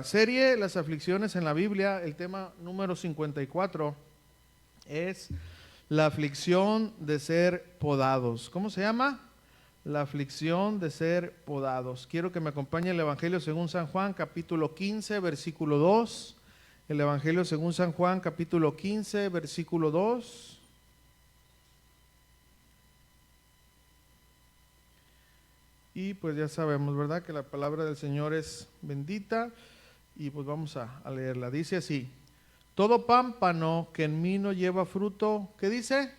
Serie Las aflicciones en la Biblia, el tema número 54 es la aflicción de ser podados. ¿Cómo se llama? La aflicción de ser podados. Quiero que me acompañe el Evangelio según San Juan, capítulo 15, versículo 2. El Evangelio según San Juan, capítulo 15, versículo 2. Y pues ya sabemos, ¿verdad?, que la palabra del Señor es bendita. Y pues vamos a leerla. Dice así: todo pámpano que en mí no lleva fruto, ¿qué dice?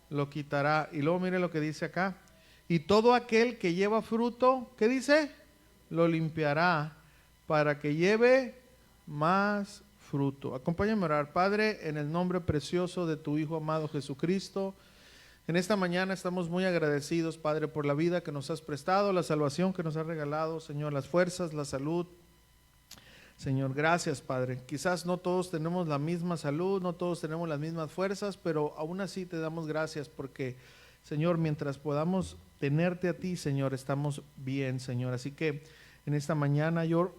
Lo quitará. Y luego mire lo que dice acá: y todo aquel que lleva fruto, ¿qué dice? Lo limpiará para que lleve más fruto. Acompáñame a orar. Padre, en el nombre precioso de tu Hijo amado Jesucristo, en esta mañana estamos muy agradecidos, Padre, por la vida que nos has prestado, la salvación que nos has regalado, Señor, las fuerzas, la salud. Señor, gracias, Padre. Quizás no todos tenemos la misma salud, no todos tenemos las mismas fuerzas, pero aún así te damos gracias porque, Señor, mientras podamos tenerte a ti, Señor, estamos bien, Señor. Así que en esta mañana yo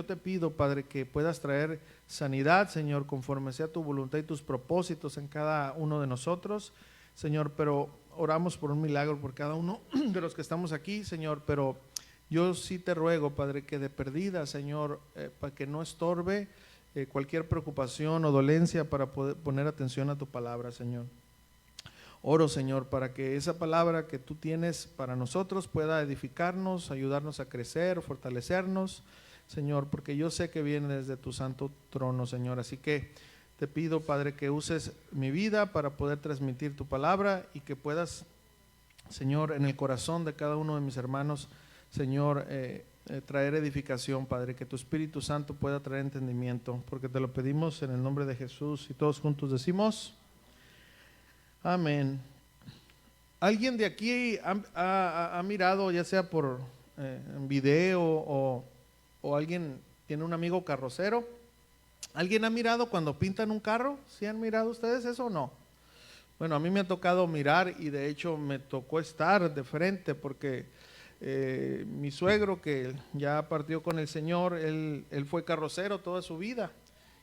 te pido, Padre, que puedas traer sanidad, Señor, conforme sea tu voluntad y tus propósitos en cada uno de nosotros, Señor. Pero oramos por un milagro por cada uno de los que estamos aquí, Señor, pero yo sí te ruego, Padre, que de perdida, Señor, para que no estorbe cualquier preocupación o dolencia para poder poner atención a tu palabra, Señor. Oro, Señor, para que esa palabra que tú tienes para nosotros pueda edificarnos, ayudarnos a crecer, fortalecernos, Señor, porque yo sé que viene desde tu santo trono, Señor. Así que te pido, Padre, que uses mi vida para poder transmitir tu palabra y que puedas, Señor, en el corazón de cada uno de mis hermanos, Señor, traer edificación, Padre, que tu Espíritu Santo pueda traer entendimiento, porque te lo pedimos en el nombre de Jesús y todos juntos decimos amén. ¿Alguien de aquí ha mirado, ya sea por en video o alguien tiene un amigo carrocero? ¿Alguien ha mirado cuando pintan un carro? ¿Sí han mirado ustedes eso o no? Bueno, a mí me ha tocado mirar y de hecho me tocó estar de frente porque mi suegro, que ya partió con el Señor, él fue carrocero toda su vida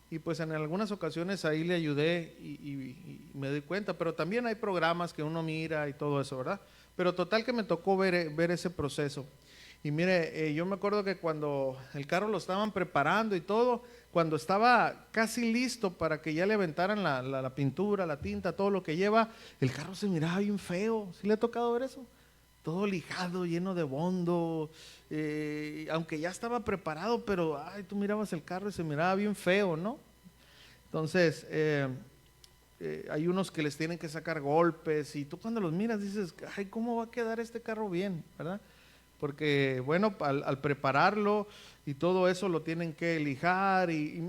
y pues en algunas ocasiones ahí le ayudé y me doy cuenta, pero también hay programas que uno mira y todo eso, ¿verdad? Pero total que me tocó ver ese proceso. Y mire, yo me acuerdo que cuando el carro lo estaban preparando y todo, cuando estaba casi listo para que ya le aventaran la pintura, la tinta, todo lo que lleva, el carro se miraba bien feo. ¿Sí le ha tocado ver eso? Todo lijado, lleno de bondo, aunque ya estaba preparado, pero ay, tú mirabas el carro y se miraba bien feo, ¿no? Entonces, hay unos que les tienen que sacar golpes y tú cuando los miras dices, ay, ¿cómo va a quedar este carro bien? ¿Verdad? Porque bueno, al prepararlo y todo eso lo tienen que lijar y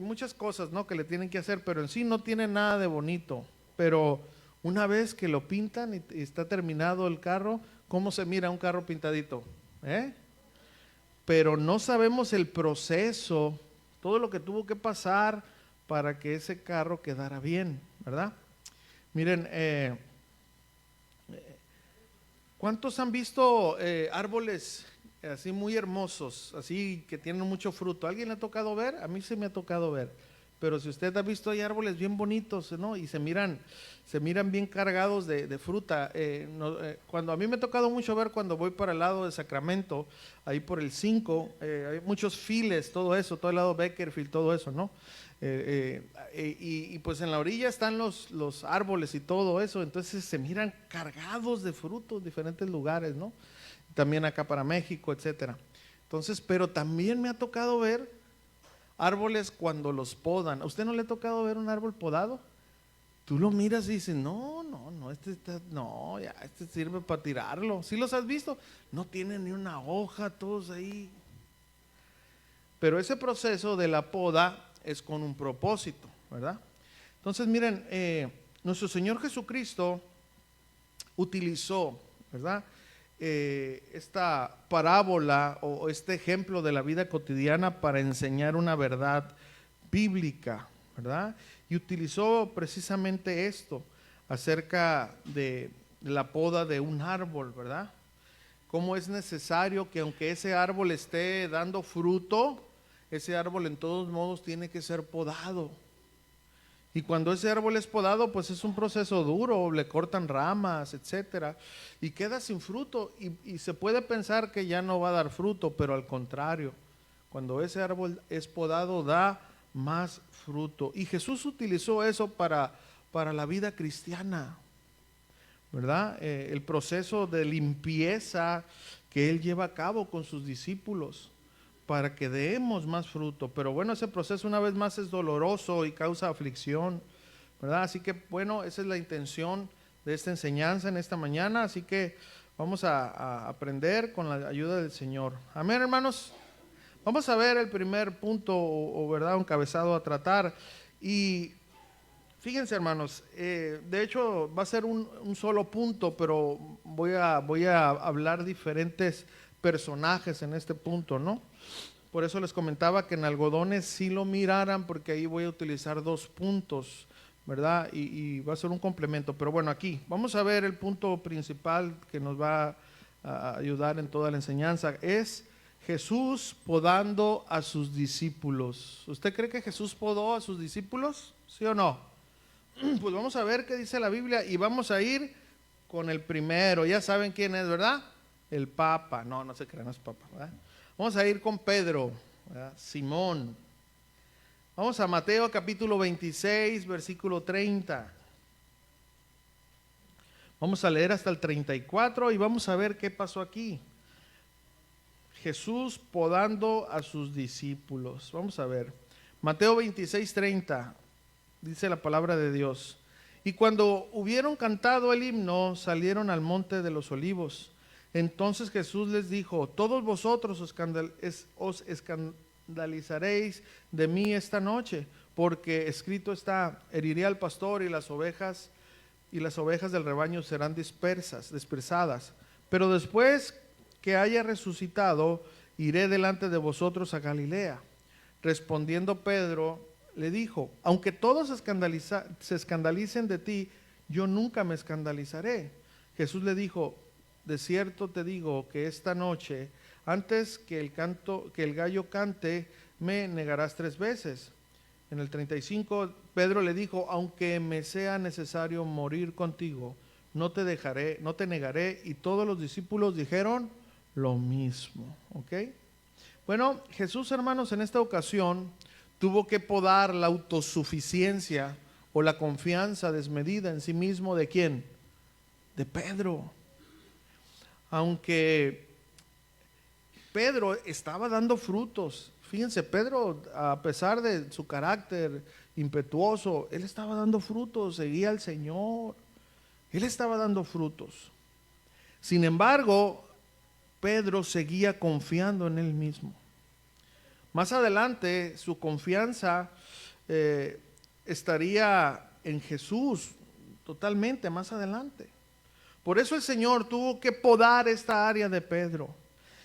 muchas cosas, ¿no?, que le tienen que hacer, pero en sí no tiene nada de bonito. Pero una vez que lo pintan y está terminado el carro, ¿cómo se mira un carro pintadito? Pero no sabemos el proceso, todo lo que tuvo que pasar para que ese carro quedara bien, ¿verdad? Miren, ¿cuántos han visto árboles así muy hermosos, así que tienen mucho fruto? ¿Alguien le ha tocado ver? A mí sí me ha tocado ver. Pero si usted ha visto, hay árboles bien bonitos, ¿no? Y se miran bien cargados de fruta. Cuando a mí me ha tocado mucho ver cuando voy para el lado de Sacramento, ahí por el 5, hay muchos files, todo eso, todo el lado Beckerfield, todo eso, ¿no? Y pues en la orilla están los árboles y todo eso, entonces se miran cargados de frutos en diferentes lugares, ¿no? También acá para México, etcétera. Entonces, pero también me ha tocado ver árboles cuando los podan. ¿A usted no le ha tocado ver un árbol podado? Tú lo miras y dices, no, este sirve para tirarlo. ¿Sí los has visto? No tiene ni una hoja, todos ahí. Pero ese proceso de la poda es con un propósito, ¿verdad? Entonces miren, nuestro Señor Jesucristo utilizó, ¿verdad?, esta parábola o este ejemplo de la vida cotidiana para enseñar una verdad bíblica, ¿verdad? Y utilizó precisamente esto acerca de la poda de un árbol, ¿verdad? Cómo es necesario que aunque ese árbol esté dando fruto, ese árbol en todos modos tiene que ser podado. Y cuando ese árbol es podado, pues es un proceso duro, le cortan ramas, etcétera, y queda sin fruto. Y se puede pensar que ya no va a dar fruto, pero al contrario, cuando ese árbol es podado, da más fruto. Y Jesús utilizó eso para la vida cristiana, ¿verdad? El proceso de limpieza que Él lleva a cabo con sus discípulos, para que demos más fruto. Pero bueno, ese proceso una vez más es doloroso y causa aflicción, ¿verdad? Así que bueno, esa es la intención de esta enseñanza en esta mañana. Así que vamos a aprender con la ayuda del Señor. Amén, hermanos. Vamos a ver el primer punto, ¿verdad? Un encabezado a tratar. Y fíjense, hermanos, de hecho va a ser un solo punto, pero voy a hablar diferentes personajes en este punto, ¿no? Por eso les comentaba que en algodones sí lo miraran, porque ahí voy a utilizar 2 puntos, ¿verdad? Y va a ser un complemento. Pero bueno, aquí vamos a ver el punto principal que nos va a ayudar en toda la enseñanza. Es Jesús podando a sus discípulos. ¿Usted cree que Jesús podó a sus discípulos? ¿Sí o no? Pues vamos a ver qué dice la Biblia y vamos a ir con el primero. Ya saben quién es, ¿verdad? El Papa. No se crean, no es Papa, ¿verdad? Vamos a ir con Pedro, ¿verdad? Simón. Vamos a Mateo capítulo 26, versículo 30. Vamos a leer hasta el 34 y vamos a ver qué pasó aquí. Jesús podando a sus discípulos. Vamos a ver. Mateo 26, 30. Dice la palabra de Dios. Y cuando hubieron cantado el himno, salieron al monte de los olivos. Entonces Jesús les dijo: todos vosotros os escandalizaréis de mí esta noche, porque escrito está: heriré al pastor y las ovejas del rebaño serán dispersadas. Pero después que haya resucitado, iré delante de vosotros a Galilea. Respondiendo Pedro, le dijo: aunque todos se escandalicen de ti, yo nunca me escandalizaré. Jesús le dijo: de cierto te digo que esta noche, antes que el gallo cante, me negarás 3 veces. En el 35, Pedro le dijo: aunque me sea necesario morir contigo, no te negaré. Y todos los discípulos dijeron lo mismo. ¿Ok? Bueno, Jesús, hermanos, en esta ocasión tuvo que podar la autosuficiencia o la confianza desmedida en sí mismo. ¿De quién? De Pedro. Aunque Pedro estaba dando frutos, fíjense, Pedro, a pesar de su carácter impetuoso, él estaba dando frutos, seguía al Señor, él estaba dando frutos. Sin embargo, Pedro seguía confiando en él mismo. Más adelante, su confianza estaría en Jesús, totalmente más adelante. Por eso el Señor tuvo que podar esta área de Pedro.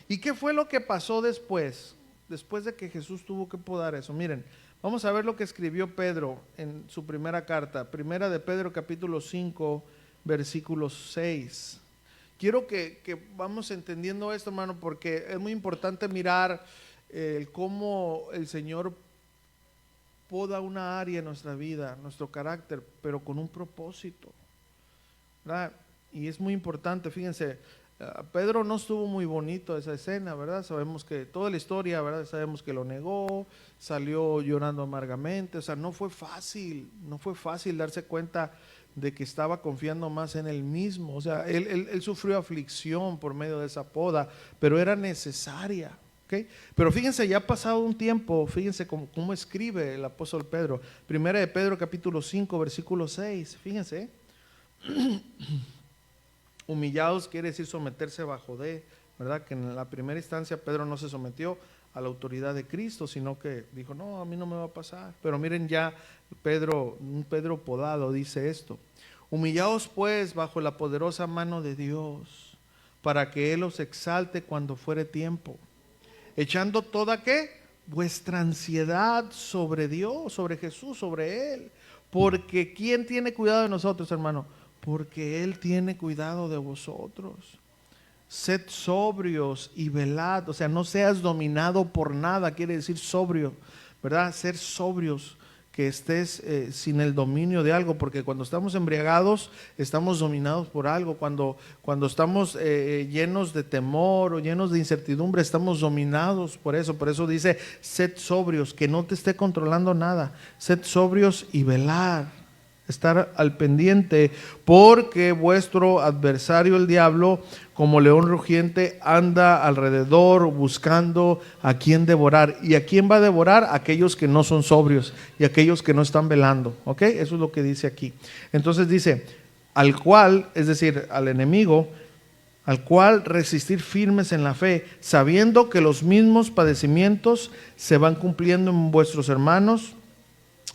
¿Y qué fue lo que pasó después? Después de que Jesús tuvo que podar eso. Miren, vamos a ver lo que escribió Pedro en su primera carta. Primera de Pedro capítulo 5, versículo 6. Quiero que vamos entendiendo esto, hermano, porque es muy importante mirar cómo el Señor poda una área en nuestra vida, nuestro carácter, pero con un propósito, ¿verdad? Y es muy importante, fíjense, Pedro no estuvo muy bonito esa escena, ¿verdad? Sabemos que toda la historia, ¿verdad? Sabemos que lo negó, salió llorando amargamente, o sea, no fue fácil darse cuenta de que estaba confiando más en él mismo. O sea, él sufrió aflicción por medio de esa poda, pero era necesaria, ¿ok? Pero fíjense, ya ha pasado un tiempo, fíjense cómo escribe el apóstol Pedro. Primera de Pedro capítulo 5, versículo 6, fíjense. Humillados quiere decir someterse bajo de, ¿verdad? Que en la primera instancia Pedro no se sometió a la autoridad de Cristo, sino que dijo: no, a mí no me va a pasar. Pero miren, ya un Pedro podado dice esto: humillaos pues bajo la poderosa mano de Dios, para que Él os exalte cuando fuere tiempo, echando toda ¿qué? Vuestra ansiedad sobre Dios, sobre Jesús, sobre Él. Porque ¿quién tiene cuidado de nosotros, hermano? Porque Él tiene cuidado de vosotros. Sed sobrios y velad, o sea, no seas dominado por nada, quiere decir sobrio, ¿verdad? Ser sobrios, que estés sin el dominio de algo, porque cuando estamos embriagados estamos dominados por algo, cuando estamos llenos de temor o llenos de incertidumbre estamos dominados por eso dice, sed sobrios, que no te esté controlando nada, sed sobrios y velad. Estar al pendiente, porque vuestro adversario el diablo, como león rugiente, anda alrededor buscando a quien devorar. ¿Y a quién va a devorar? Aquellos que no son sobrios y aquellos que no están velando. ¿Ok? Eso es lo que dice aquí. Entonces dice, al cual, es decir, al enemigo, al cual resistir firmes en la fe, sabiendo que los mismos padecimientos se van cumpliendo en vuestros hermanos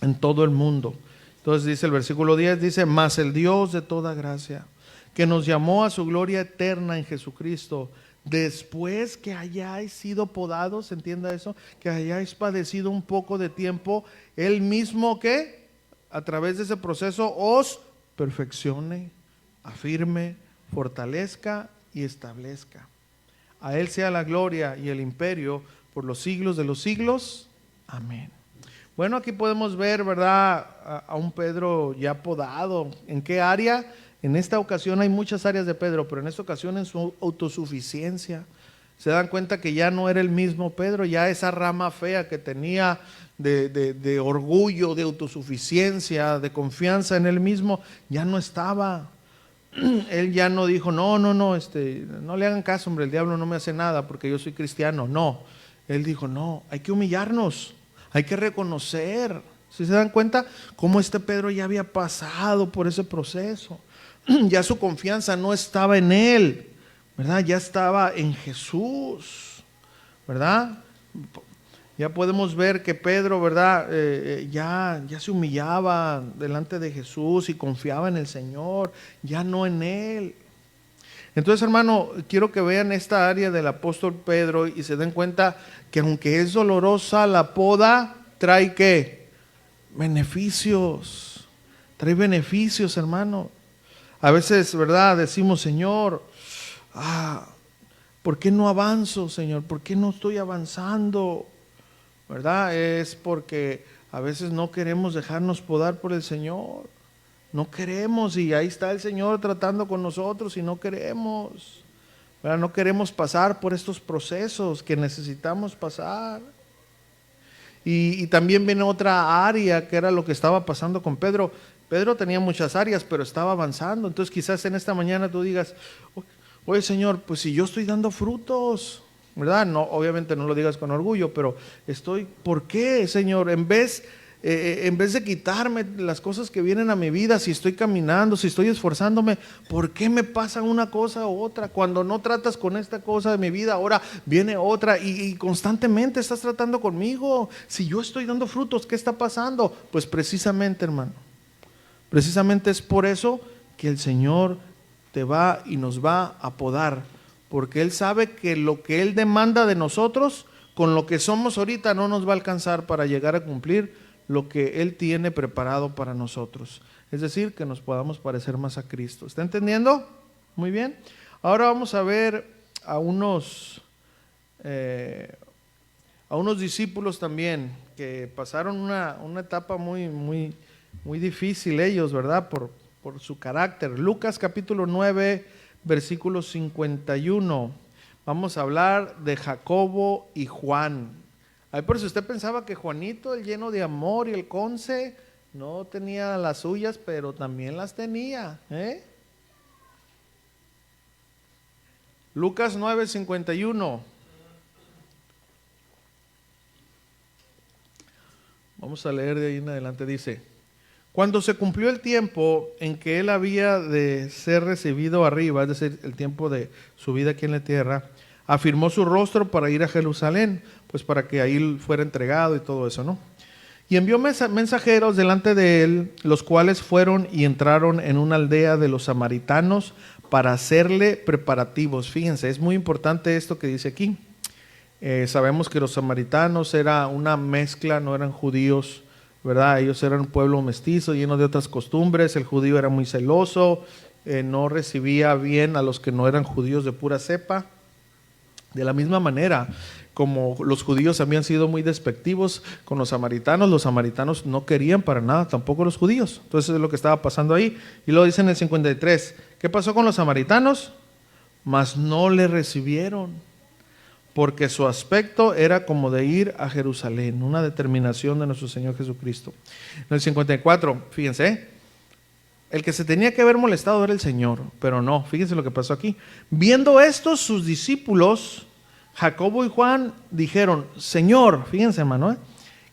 en todo el mundo. Entonces dice el versículo 10, dice, mas el Dios de toda gracia, que nos llamó a su gloria eterna en Jesucristo, después que hayáis sido podados, entienda eso, que hayáis padecido un poco de tiempo, Él mismo que a través de ese proceso os perfeccione, afirme, fortalezca y establezca. A Él sea la gloria y el imperio por los siglos de los siglos. Amén. Bueno, aquí podemos ver, ¿verdad?, a un Pedro ya podado. ¿En qué área? En esta ocasión hay muchas áreas de Pedro, pero en esta ocasión en su autosuficiencia. Se dan cuenta que ya no era el mismo Pedro, ya esa rama fea que tenía de orgullo, de autosuficiencia, de confianza en él mismo, ya no estaba. Él ya no dijo, no le hagan caso, hombre, el diablo no me hace nada porque yo soy cristiano. No, él dijo, no, hay que humillarnos. Hay que reconocer. ¿Sí se dan cuenta? Cómo este Pedro ya había pasado por ese proceso. Ya su confianza no estaba en él, ¿verdad? Ya estaba en Jesús, ¿verdad? Ya podemos ver que Pedro, ¿verdad? Ya se humillaba delante de Jesús y confiaba en el Señor, ya no en él. Entonces, hermano, quiero que vean esta área del apóstol Pedro y se den cuenta que aunque es dolorosa, la poda trae ¿qué? Beneficios. Trae beneficios, hermano. A veces, ¿verdad? Decimos, Señor, ¿por qué no avanzo, Señor? ¿Por qué no estoy avanzando? ¿Verdad? Es porque a veces no queremos dejarnos podar por el Señor. No queremos, y ahí está el Señor tratando con nosotros y no queremos, ¿verdad? No queremos pasar por estos procesos que necesitamos pasar. Y también viene otra área que era lo que estaba pasando con Pedro. Pedro tenía muchas áreas, pero estaba avanzando. Entonces quizás en esta mañana tú digas, oye Señor, pues si yo estoy dando frutos, ¿verdad? No, obviamente no lo digas con orgullo, pero ¿por qué, Señor? En vez de quitarme las cosas que vienen a mi vida, si estoy caminando, si estoy esforzándome, ¿por qué me pasa una cosa u otra? Cuando no tratas con esta cosa de mi vida, ahora viene otra y constantemente estás tratando conmigo. Si yo estoy dando frutos, ¿qué está pasando? Pues precisamente, hermano, precisamente es por eso que el Señor te va y nos va a podar, porque Él sabe que lo que Él demanda de nosotros, con lo que somos ahorita, no nos va a alcanzar para llegar a cumplir lo que Él tiene preparado para nosotros. Es decir, que nos podamos parecer más a Cristo. ¿Está entendiendo? Muy bien. Ahora vamos a ver a unos discípulos también que pasaron una etapa muy difícil ellos, ¿verdad? Por su carácter. Lucas capítulo 9, versículo 51. Vamos a hablar de Jacobo y Juan. Ay, por si usted pensaba que Juanito, el lleno de amor y el conce, no tenía las suyas, pero también las tenía, ¿eh? Lucas 9:51. Vamos a leer de ahí en adelante. Dice: cuando se cumplió el tiempo en que él había de ser recibido arriba, es decir, el tiempo de su vida aquí en la tierra, afirmó su rostro para ir a Jerusalén, pues para que ahí fuera entregado y todo eso, ¿no? Y envió mensajeros delante de él, los cuales fueron y entraron en una aldea de los samaritanos para hacerle preparativos. Fíjense, es muy importante esto que dice aquí. Sabemos que los samaritanos era una mezcla, no eran judíos, ¿verdad? Ellos eran un pueblo mestizo, lleno de otras costumbres. El judío era muy celoso no recibía bien a los que no eran judíos de pura cepa. De la misma manera, como los judíos habían sido muy despectivos con los samaritanos no querían para nada tampoco los judíos. Entonces es lo que estaba pasando ahí. Y luego dice en el 53, ¿qué pasó con los samaritanos? Mas no le recibieron, porque su aspecto era como de ir a Jerusalén, una determinación de nuestro Señor Jesucristo. En el 54, fíjense, el que se tenía que haber molestado era el Señor, pero no, fíjense lo que pasó aquí. Viendo esto, sus discípulos, Jacobo y Juan, dijeron, Señor, fíjense hermano,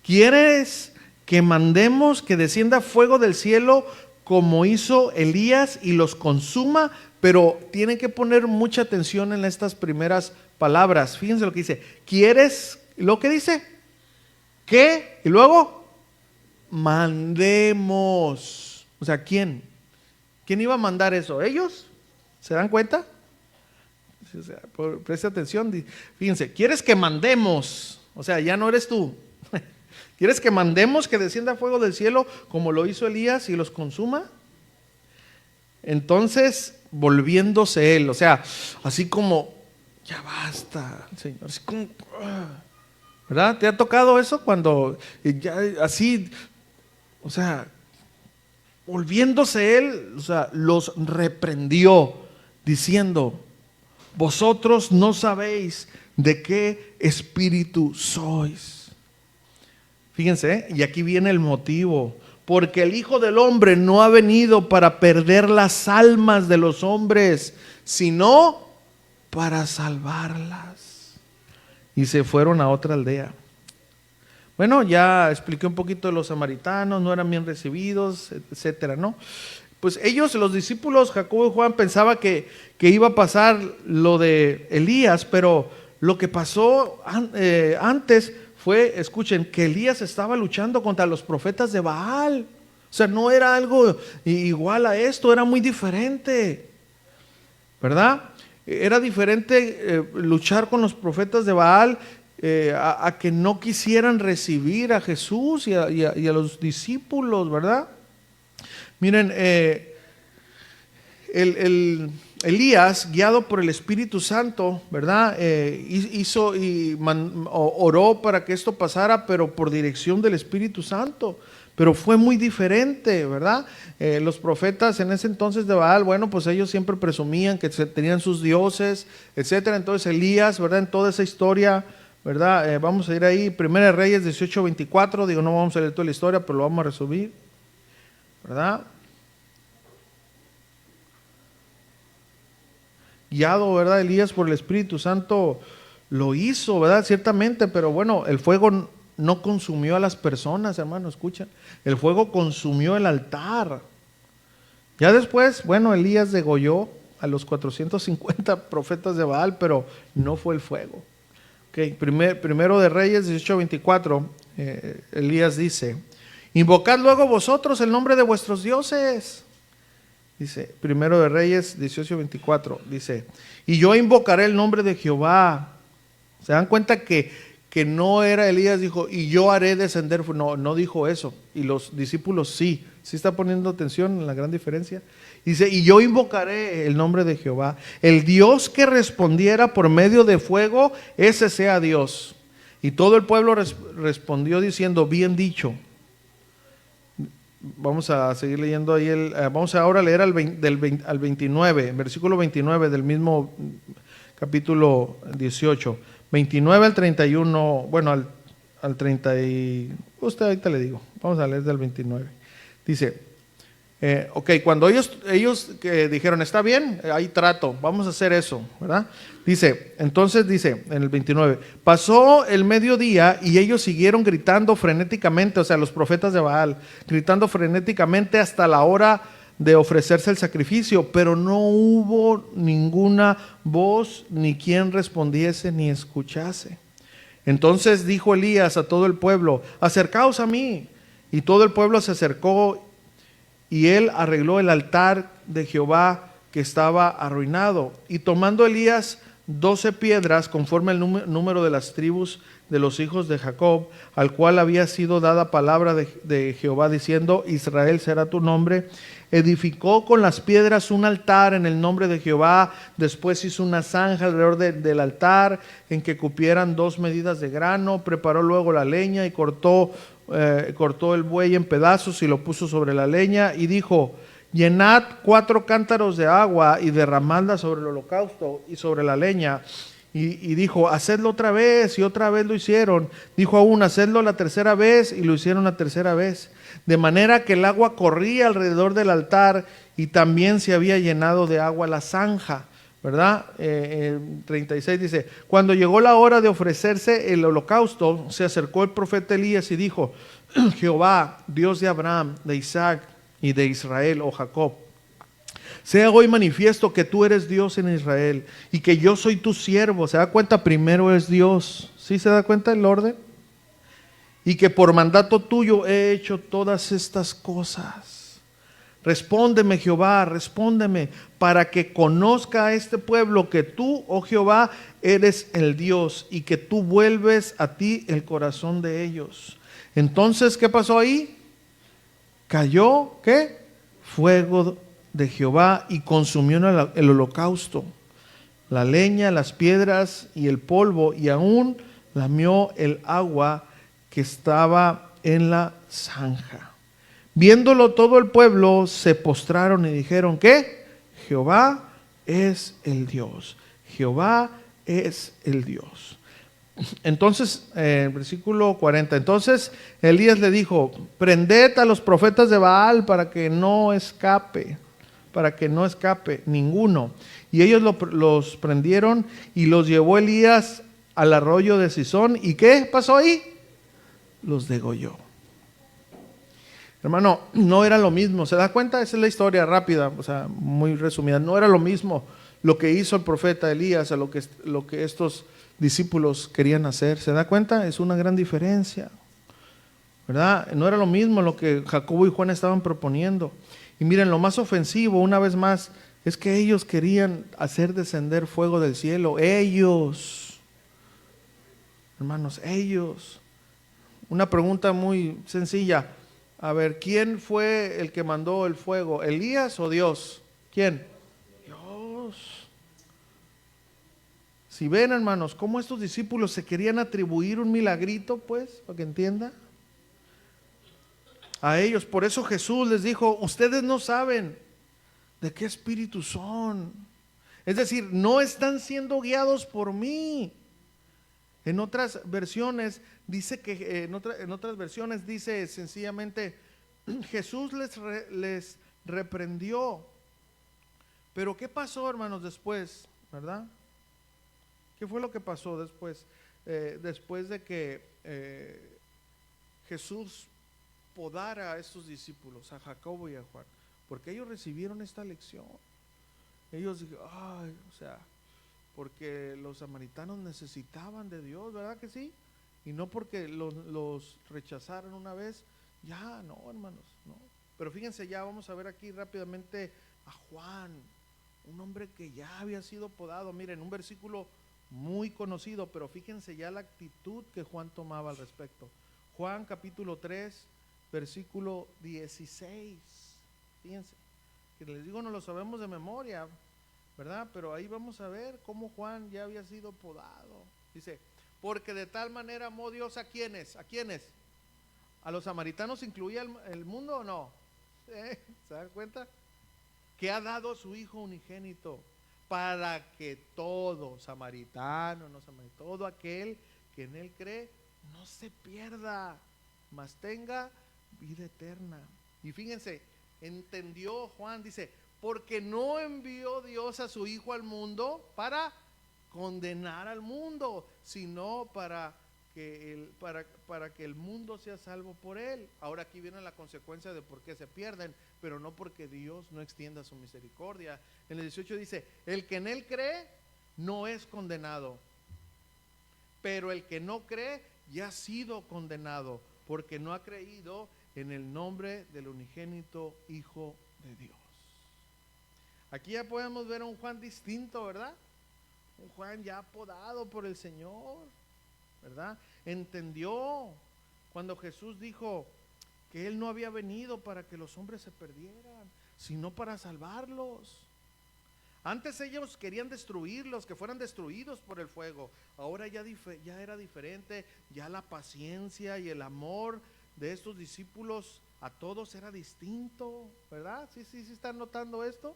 ¿quieres que mandemos que descienda fuego del cielo como hizo Elías y los consuma? Pero tienen que poner mucha atención en estas primeras palabras. Fíjense lo que dice, ¿quieres? ¿Lo que dice? ¿Qué? Y luego, mandemos. O sea, ¿quién? ¿Quién iba a mandar eso? ¿Ellos? ¿Se dan cuenta? O sea, presta atención. Fíjense, ¿quieres que mandemos? O sea, ya no eres tú. ¿Quieres que mandemos que descienda fuego del cielo como lo hizo Elías y los consuma? Entonces, volviéndose él, o sea, así como, ya basta, Señor, así como, ¿verdad? ¿Te ha tocado eso cuando ya así, o sea, volviéndose él, o sea, los reprendió diciendo, vosotros no sabéis de qué espíritu sois. Fíjense, y aquí viene el motivo. Porque el Hijo del Hombre no ha venido para perder las almas de los hombres, sino para salvarlas. Y se fueron a otra aldea. Bueno, ya expliqué un poquito de los samaritanos, no eran bien recibidos, etcétera, ¿no? Pues ellos, los discípulos, Jacobo y Juan, pensaban que iba a pasar lo de Elías, pero lo que pasó antes fue, escuchen, que Elías estaba luchando contra los profetas de Baal. O sea, no era algo igual a esto, era muy diferente, ¿verdad? Era diferente luchar con los profetas de Baal a que no quisieran recibir a Jesús y a los discípulos, ¿verdad? Miren, Elías, guiado por el Espíritu Santo, ¿verdad? Oró para que esto pasara, pero por dirección del Espíritu Santo. Pero fue muy diferente, ¿verdad? Los profetas en ese entonces de Baal, bueno, pues ellos siempre presumían que tenían sus dioses, etcétera. Entonces Elías, ¿verdad? En toda esa historia, ¿verdad? Vamos a ir ahí, 1 Reyes 18:24, digo, no vamos a leer toda la historia, pero lo vamos a resumir, ¿verdad? Guiado, ¿verdad? Elías por el Espíritu Santo lo hizo, ¿verdad? Ciertamente, pero bueno, el fuego no consumió a las personas, hermano, escuchen. El fuego consumió el altar. Ya después, bueno, Elías degolló a los 450 profetas de Baal, pero no fue el fuego. Okay. Primero de Reyes 18:24, Elías dice, invocad luego vosotros el nombre de vuestros dioses. Dice, Primero de Reyes 18:24, dice, y yo invocaré el nombre de Jehová. ¿Se dan cuenta que no era Elías, dijo, y yo haré descender? No dijo eso. Y los discípulos sí. ¿Sí está poniendo atención en la gran diferencia? Dice, y yo invocaré el nombre de Jehová. El Dios que respondiera por medio de fuego, ese sea Dios. Y todo el pueblo respondió diciendo, bien dicho. Vamos a seguir leyendo ahí, vamos ahora a leer al 29, versículo 29 del mismo capítulo 18. 29 al 31, bueno, al 30 y... Usted ahorita le digo, vamos a leer del 29. Dice, ok, cuando ellos dijeron, está bien, hay trato, vamos a hacer eso, ¿verdad? Entonces dice en el 29, pasó el mediodía y ellos siguieron gritando frenéticamente, o sea, los profetas de Baal, gritando frenéticamente hasta la hora de ofrecerse el sacrificio, pero no hubo ninguna voz, ni quien respondiese, ni escuchase. Entonces dijo Elías a todo el pueblo, acercaos a mí. Y todo el pueblo se acercó, y él arregló el altar de Jehová que estaba arruinado. Y tomando Elías 12 piedras conforme al número de las tribus de los hijos de Jacob, al cual había sido dada palabra de Jehová diciendo: Israel será tu nombre. Edificó con las piedras un altar en el nombre de Jehová. Después hizo una zanja alrededor del altar en que cupieran 2 medidas de grano. Preparó luego la leña y cortó el buey en pedazos y lo puso sobre la leña y dijo: llenad 4 cántaros de agua y derramadla sobre el holocausto y sobre la leña. Y dijo: hacedlo otra vez, y otra vez lo hicieron. Dijo aún: hacedlo la tercera vez, y lo hicieron la tercera vez. De manera que el agua corría alrededor del altar, y también se había llenado de agua la zanja. ¿Verdad? 36 dice: cuando llegó la hora de ofrecerse el holocausto, se acercó el profeta Elías y dijo: Jehová, Dios de Abraham, de Isaac y de Israel, o Jacob, sea hoy manifiesto que tú eres Dios en Israel y que yo soy tu siervo. ¿Se da cuenta? Primero es Dios. ¿Sí se da cuenta el orden? Y que por mandato tuyo he hecho todas estas cosas. Respóndeme, Jehová, respóndeme, para que conozca a este pueblo que tú, oh Jehová, eres el Dios y que tú vuelves a ti el corazón de ellos. Entonces, ¿qué pasó ahí? Cayó, ¿qué? Fuego de Jehová y consumió el holocausto, la leña, las piedras y el polvo, y aún lamió el agua que estaba en la zanja. Viéndolo todo el pueblo se postraron y dijeron: ¿qué? Jehová es el Dios. Jehová es el Dios. Entonces, versículo 40, entonces Elías le dijo: prended a los profetas de Baal para que no escape ninguno. Y ellos los prendieron y los llevó Elías al arroyo de Sison. ¿Y qué pasó ahí? Los degolló. Hermano, no era lo mismo. ¿Se da cuenta? Esa es la historia rápida, o sea, muy resumida. No era lo mismo lo que hizo el profeta Elías a lo que estos discípulos querían hacer. ¿Se da cuenta? Es una gran diferencia, ¿verdad? No era lo mismo lo que Jacobo y Juan estaban proponiendo. Y miren, lo más ofensivo, una vez más, es que ellos querían hacer descender fuego del cielo. Ellos, hermanos, ellos. Una pregunta muy sencilla. A ver, ¿quién fue el que mandó el fuego? ¿Elías o Dios? ¿Quién? Dios. Si ven, hermanos, cómo estos discípulos se querían atribuir un milagrito, pues, para que entienda. A ellos, por eso Jesús les dijo: ustedes no saben de qué espíritu son. Es decir, no están siendo guiados por mí. En otras versiones dice que en otras versiones dice sencillamente: Jesús les reprendió. Pero ¿qué pasó, hermanos, después? ¿Verdad? ¿Qué fue lo que pasó después? Después de que Jesús podara a estos discípulos, a Jacobo y a Juan, porque ellos recibieron esta lección. Ellos dijeron: ay, o sea, porque los samaritanos necesitaban de Dios, ¿verdad que sí? Y no porque los rechazaron una vez, ya, no, hermanos, no. Pero fíjense, ya vamos a ver aquí rápidamente a Juan, un hombre que ya había sido podado. Miren, un versículo muy conocido, pero fíjense ya la actitud que Juan tomaba al respecto. Juan capítulo 3, versículo 16. Fíjense, que les digo, no lo sabemos de memoria, ¿verdad? Pero ahí vamos a ver cómo Juan ya había sido podado. Dice: porque de tal manera amó Dios a quienes, a los samaritanos. ¿Incluía el mundo o no? ¿Se dan cuenta? Que ha dado a su Hijo unigénito, para que todo samaritano, no samaritano, todo aquel que en él cree no se pierda, mas tenga vida eterna. Y fíjense, entendió Juan, dice: porque no envió Dios a su Hijo al mundo para condenar al mundo, sino para que el mundo sea salvo por él. Ahora aquí viene la consecuencia de por qué se pierden, pero no porque Dios no extienda su misericordia. En el 18 dice: el que en él cree no es condenado, pero el que no cree ya ha sido condenado, porque no ha creído en el nombre del unigénito Hijo de Dios. Aquí ya podemos ver a un Juan distinto, ¿verdad? un Juan ya apodado por el Señor, ¿verdad? Entendió cuando Jesús dijo que Él no había venido para que los hombres se perdieran, sino para salvarlos. Antes ellos querían destruirlos, que fueran destruidos por el fuego. Ahora ya era diferente, ya la paciencia y el amor de estos discípulos a todos era distinto, ¿verdad? Sí están notando esto.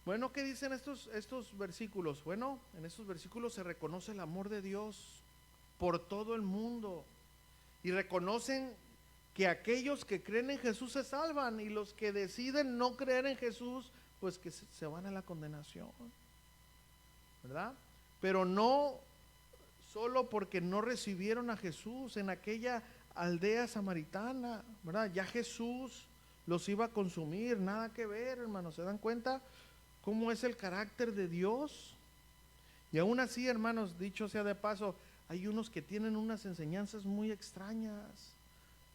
Bueno, ¿qué dicen estos versículos? Bueno, en estos versículos se reconoce el amor de Dios por todo el mundo y reconocen que aquellos que creen en Jesús se salvan y los que deciden no creer en Jesús, pues que se van a la condenación, ¿verdad? Pero no solo porque no recibieron a Jesús en aquella aldea samaritana, ¿verdad? Ya Jesús los iba a consumir, nada que ver, hermanos. ¿Se dan cuenta cómo es el carácter de Dios? Y aún así, hermanos, dicho sea de paso, hay unos que tienen unas enseñanzas muy extrañas.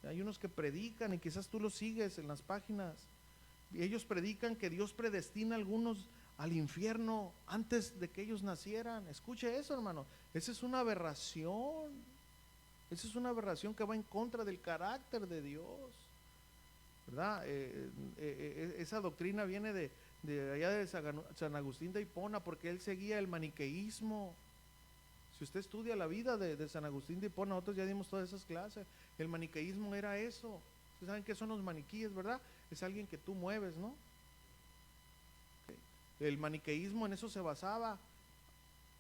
Hay unos que predican y quizás tú los sigues en las páginas. Y ellos predican que Dios predestina a algunos al infierno antes de que ellos nacieran. Escuche eso, hermano. Esa es una aberración. Esa es una aberración que va en contra del carácter de Dios, ¿verdad? Esa doctrina viene de allá de San Agustín de Hipona, porque él seguía el maniqueísmo. Si usted estudia la vida de San Agustín de Hipona, nosotros ya dimos todas esas clases. El maniqueísmo era eso. Ustedes saben qué son los maniquíes, ¿verdad? Es alguien que tú mueves, ¿no? El maniqueísmo en eso se basaba.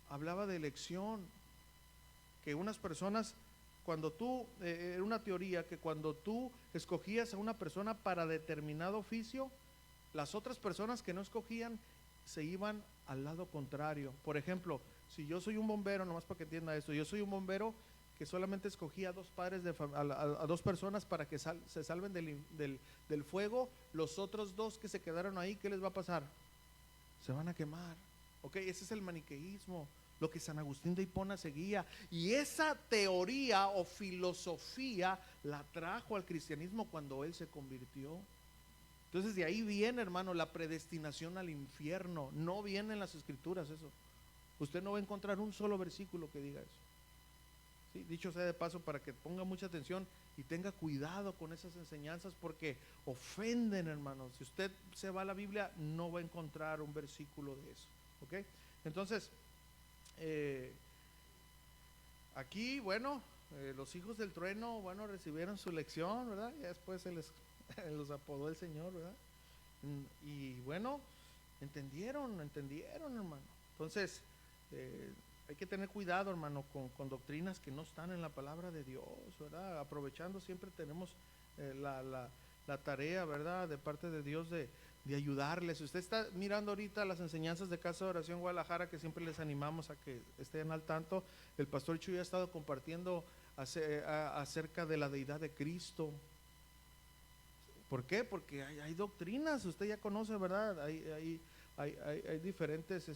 Hablaba de elección, que unas personas, cuando tú, era una teoría que cuando tú escogías a una persona para determinado oficio, las otras personas que no escogían se iban al lado contrario. Por ejemplo, si yo soy un bombero, nomás para que entienda esto, yo soy un bombero que solamente escogí a dos padres a dos personas para que se salven del fuego. Los otros dos que se quedaron ahí, ¿qué les va a pasar? Se van a quemar. Ok, ese es el maniqueísmo, lo que San Agustín de Hipona seguía. Y esa teoría o filosofía la trajo al cristianismo cuando él se convirtió. Entonces de ahí viene, hermano, la predestinación al infierno. No viene en las escrituras eso. Usted no va a encontrar un solo versículo que diga eso. ¿Sí? Dicho sea de paso, para que ponga mucha atención y tenga cuidado con esas enseñanzas, porque ofenden, hermanos. Si usted se va a la Biblia, no va a encontrar un versículo de eso. ¿Ok? Entonces, aquí, bueno, los hijos del trueno, bueno, recibieron su lección, ¿verdad? Ya después se los apodó el Señor, ¿verdad? Y bueno, entendieron, hermano. Entonces, hay que tener cuidado, hermano, con doctrinas que no están en la palabra de Dios, ¿verdad? Aprovechando, siempre tenemos la tarea, ¿verdad?, de parte de Dios de ayudarles. Usted está mirando ahorita las enseñanzas de Casa de Oración Guadalajara, que siempre les animamos a que estén al tanto. El pastor Chuy ha estado compartiendo acerca de la deidad de Cristo. ¿Por qué? Porque hay doctrinas, usted ya conoce, ¿verdad? Hay diferentes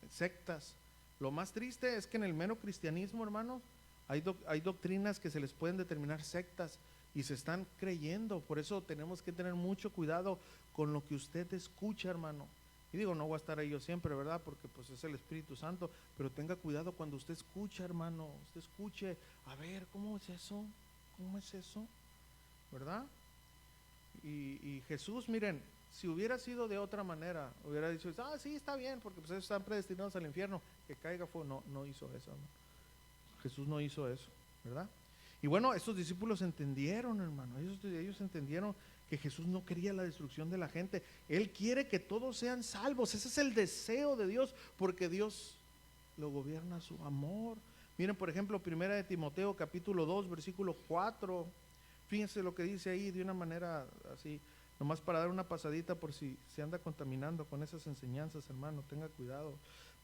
sectas. Lo más triste es que en el mero cristianismo, hermano, hay doctrinas que se les pueden determinar sectas y se están creyendo. Por eso tenemos que tener mucho cuidado con lo que usted escucha, hermano. Y digo, no voy a estar ahí yo siempre, ¿verdad? Porque pues es el Espíritu Santo, pero tenga cuidado cuando usted escucha, hermano. Usted escuche, a ver, ¿cómo es eso? ¿Cómo es eso? ¿Verdad? Y Jesús, miren, si hubiera sido de otra manera, hubiera dicho, sí, está bien, porque pues ellos están predestinados al infierno, que caiga fuego. No hizo eso, ¿no? Jesús no hizo eso, ¿verdad? Y bueno, estos discípulos entendieron, hermano, ellos entendieron que Jesús no quería la destrucción de la gente. Él quiere que todos sean salvos. Ese es el deseo de Dios, porque Dios lo gobierna su amor. Miren, por ejemplo, 1 de Timoteo capítulo 2, versículo 4. Fíjense lo que dice ahí de una manera así, nomás para dar una pasadita por si se anda contaminando con esas enseñanzas, hermano, tenga cuidado.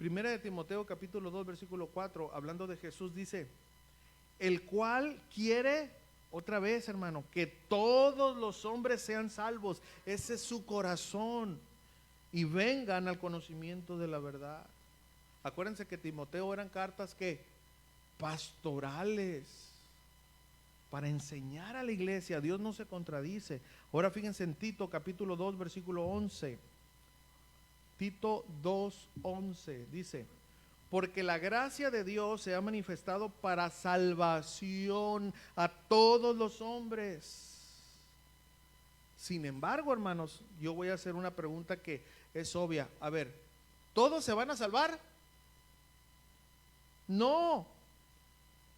1 de Timoteo capítulo 2, versículo 4, hablando de Jesús, dice: el cual quiere, otra vez, hermano, que todos los hombres sean salvos. Ese es su corazón, y vengan al conocimiento de la verdad. Acuérdense que Timoteo eran cartas que pastorales, para enseñar a la iglesia. Dios no se contradice. Ahora fíjense en Tito capítulo 2, versículo 11. Tito 2:11 dice: porque la gracia de Dios se ha manifestado para salvación a todos los hombres. Sin embargo, hermanos, yo voy a hacer una pregunta que es obvia. A ver, ¿todos se van a salvar? No.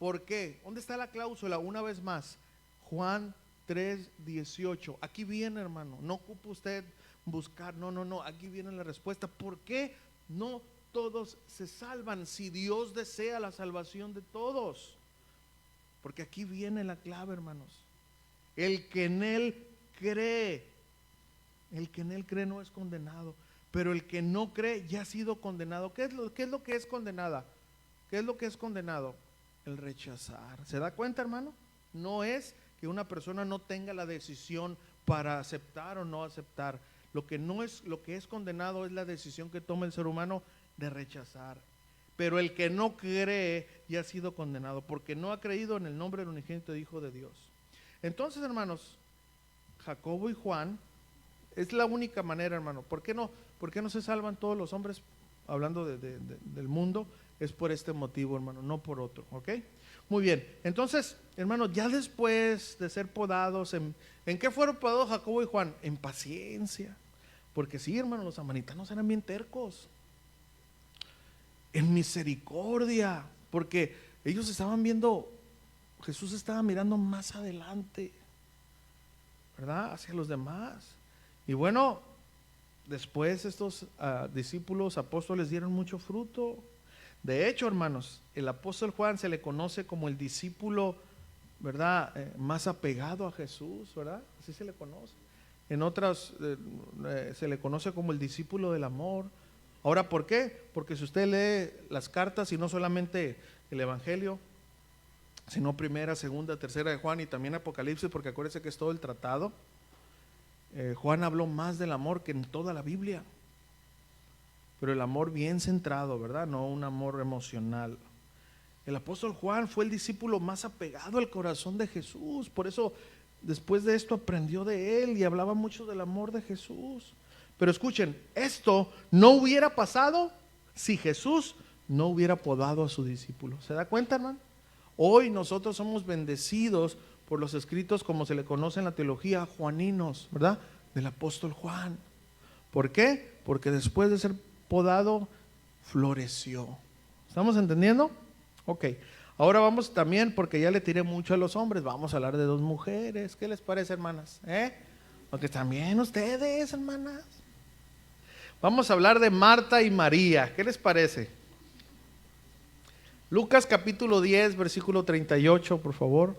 ¿Por qué? ¿Dónde está la cláusula? Una vez más, Juan 3:18. Aquí viene, hermano, no ocupa usted buscar, no, aquí viene la respuesta. ¿Por qué no todos se salvan si Dios desea la salvación de todos? Porque aquí viene la clave, hermanos. El que en Él cree, el que en Él cree no es condenado, pero el que no cree ya ha sido condenado. ¿Qué es lo que es condenada? ¿Qué es lo que es condenado? El rechazar. ¿Se da cuenta, hermano? No es que una persona no tenga la decisión para aceptar o no aceptar. Lo que es condenado es la decisión que toma el ser humano de rechazar. Pero el que no cree ya ha sido condenado, porque no ha creído en el nombre del unigénito Hijo de Dios. Entonces, hermanos, Jacobo y Juan es la única manera, hermano. ¿Por qué no se salvan todos los hombres? Hablando del mundo, es por este motivo, hermano, no por otro, ¿ok? Muy bien, entonces, hermano, ya después de ser podados, ¿en qué fueron podados Jacobo y Juan? En paciencia, porque sí, hermano, los samaritanos eran bien tercos. En misericordia, porque ellos estaban viendo, Jesús estaba mirando más adelante, ¿verdad? Hacia los demás. Y bueno, después estos discípulos, apóstoles dieron mucho fruto. De hecho, hermanos, el apóstol Juan se le conoce como el discípulo, ¿verdad? Más apegado a Jesús, ¿verdad? Así se le conoce. En otras se le conoce como el discípulo del amor. Ahora, ¿por qué? Porque si usted lee las cartas y no solamente el Evangelio, sino primera, segunda, tercera de Juan y también Apocalipsis, porque acuérdese que es todo el tratado, Juan habló más del amor que en toda la Biblia. Pero el amor bien centrado, ¿verdad? No un amor emocional. El apóstol Juan fue el discípulo más apegado al corazón de Jesús. Por eso, después de esto, aprendió de él y hablaba mucho del amor de Jesús. Pero escuchen, esto no hubiera pasado si Jesús no hubiera podado a su discípulo. ¿Se da cuenta, hermano? Hoy nosotros somos bendecidos por los escritos, como se le conoce en la teología, juaninos, ¿verdad? Del apóstol Juan. ¿Por qué? Porque después de ser podado, floreció. ¿Estamos entendiendo? Ok. Ahora vamos también, porque ya le tiré mucho a los hombres, vamos a hablar de dos mujeres. ¿Qué les parece, hermanas? Porque también ustedes, hermanas. Vamos a hablar de Marta y María. ¿Qué les parece? Lucas capítulo 10, versículo 38, por favor.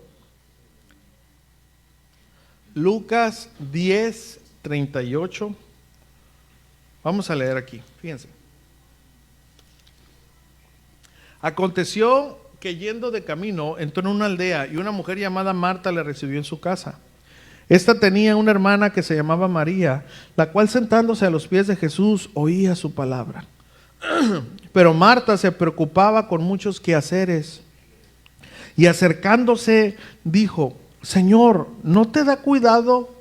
Lucas 10, 38. Vamos a leer aquí, fíjense. Aconteció que yendo de camino entró en una aldea y una mujer llamada Marta le recibió en su casa. Esta tenía una hermana que se llamaba María, la cual sentándose a los pies de Jesús oía su palabra. Pero Marta se preocupaba con muchos quehaceres y acercándose dijo: Señor, ¿no te da cuidado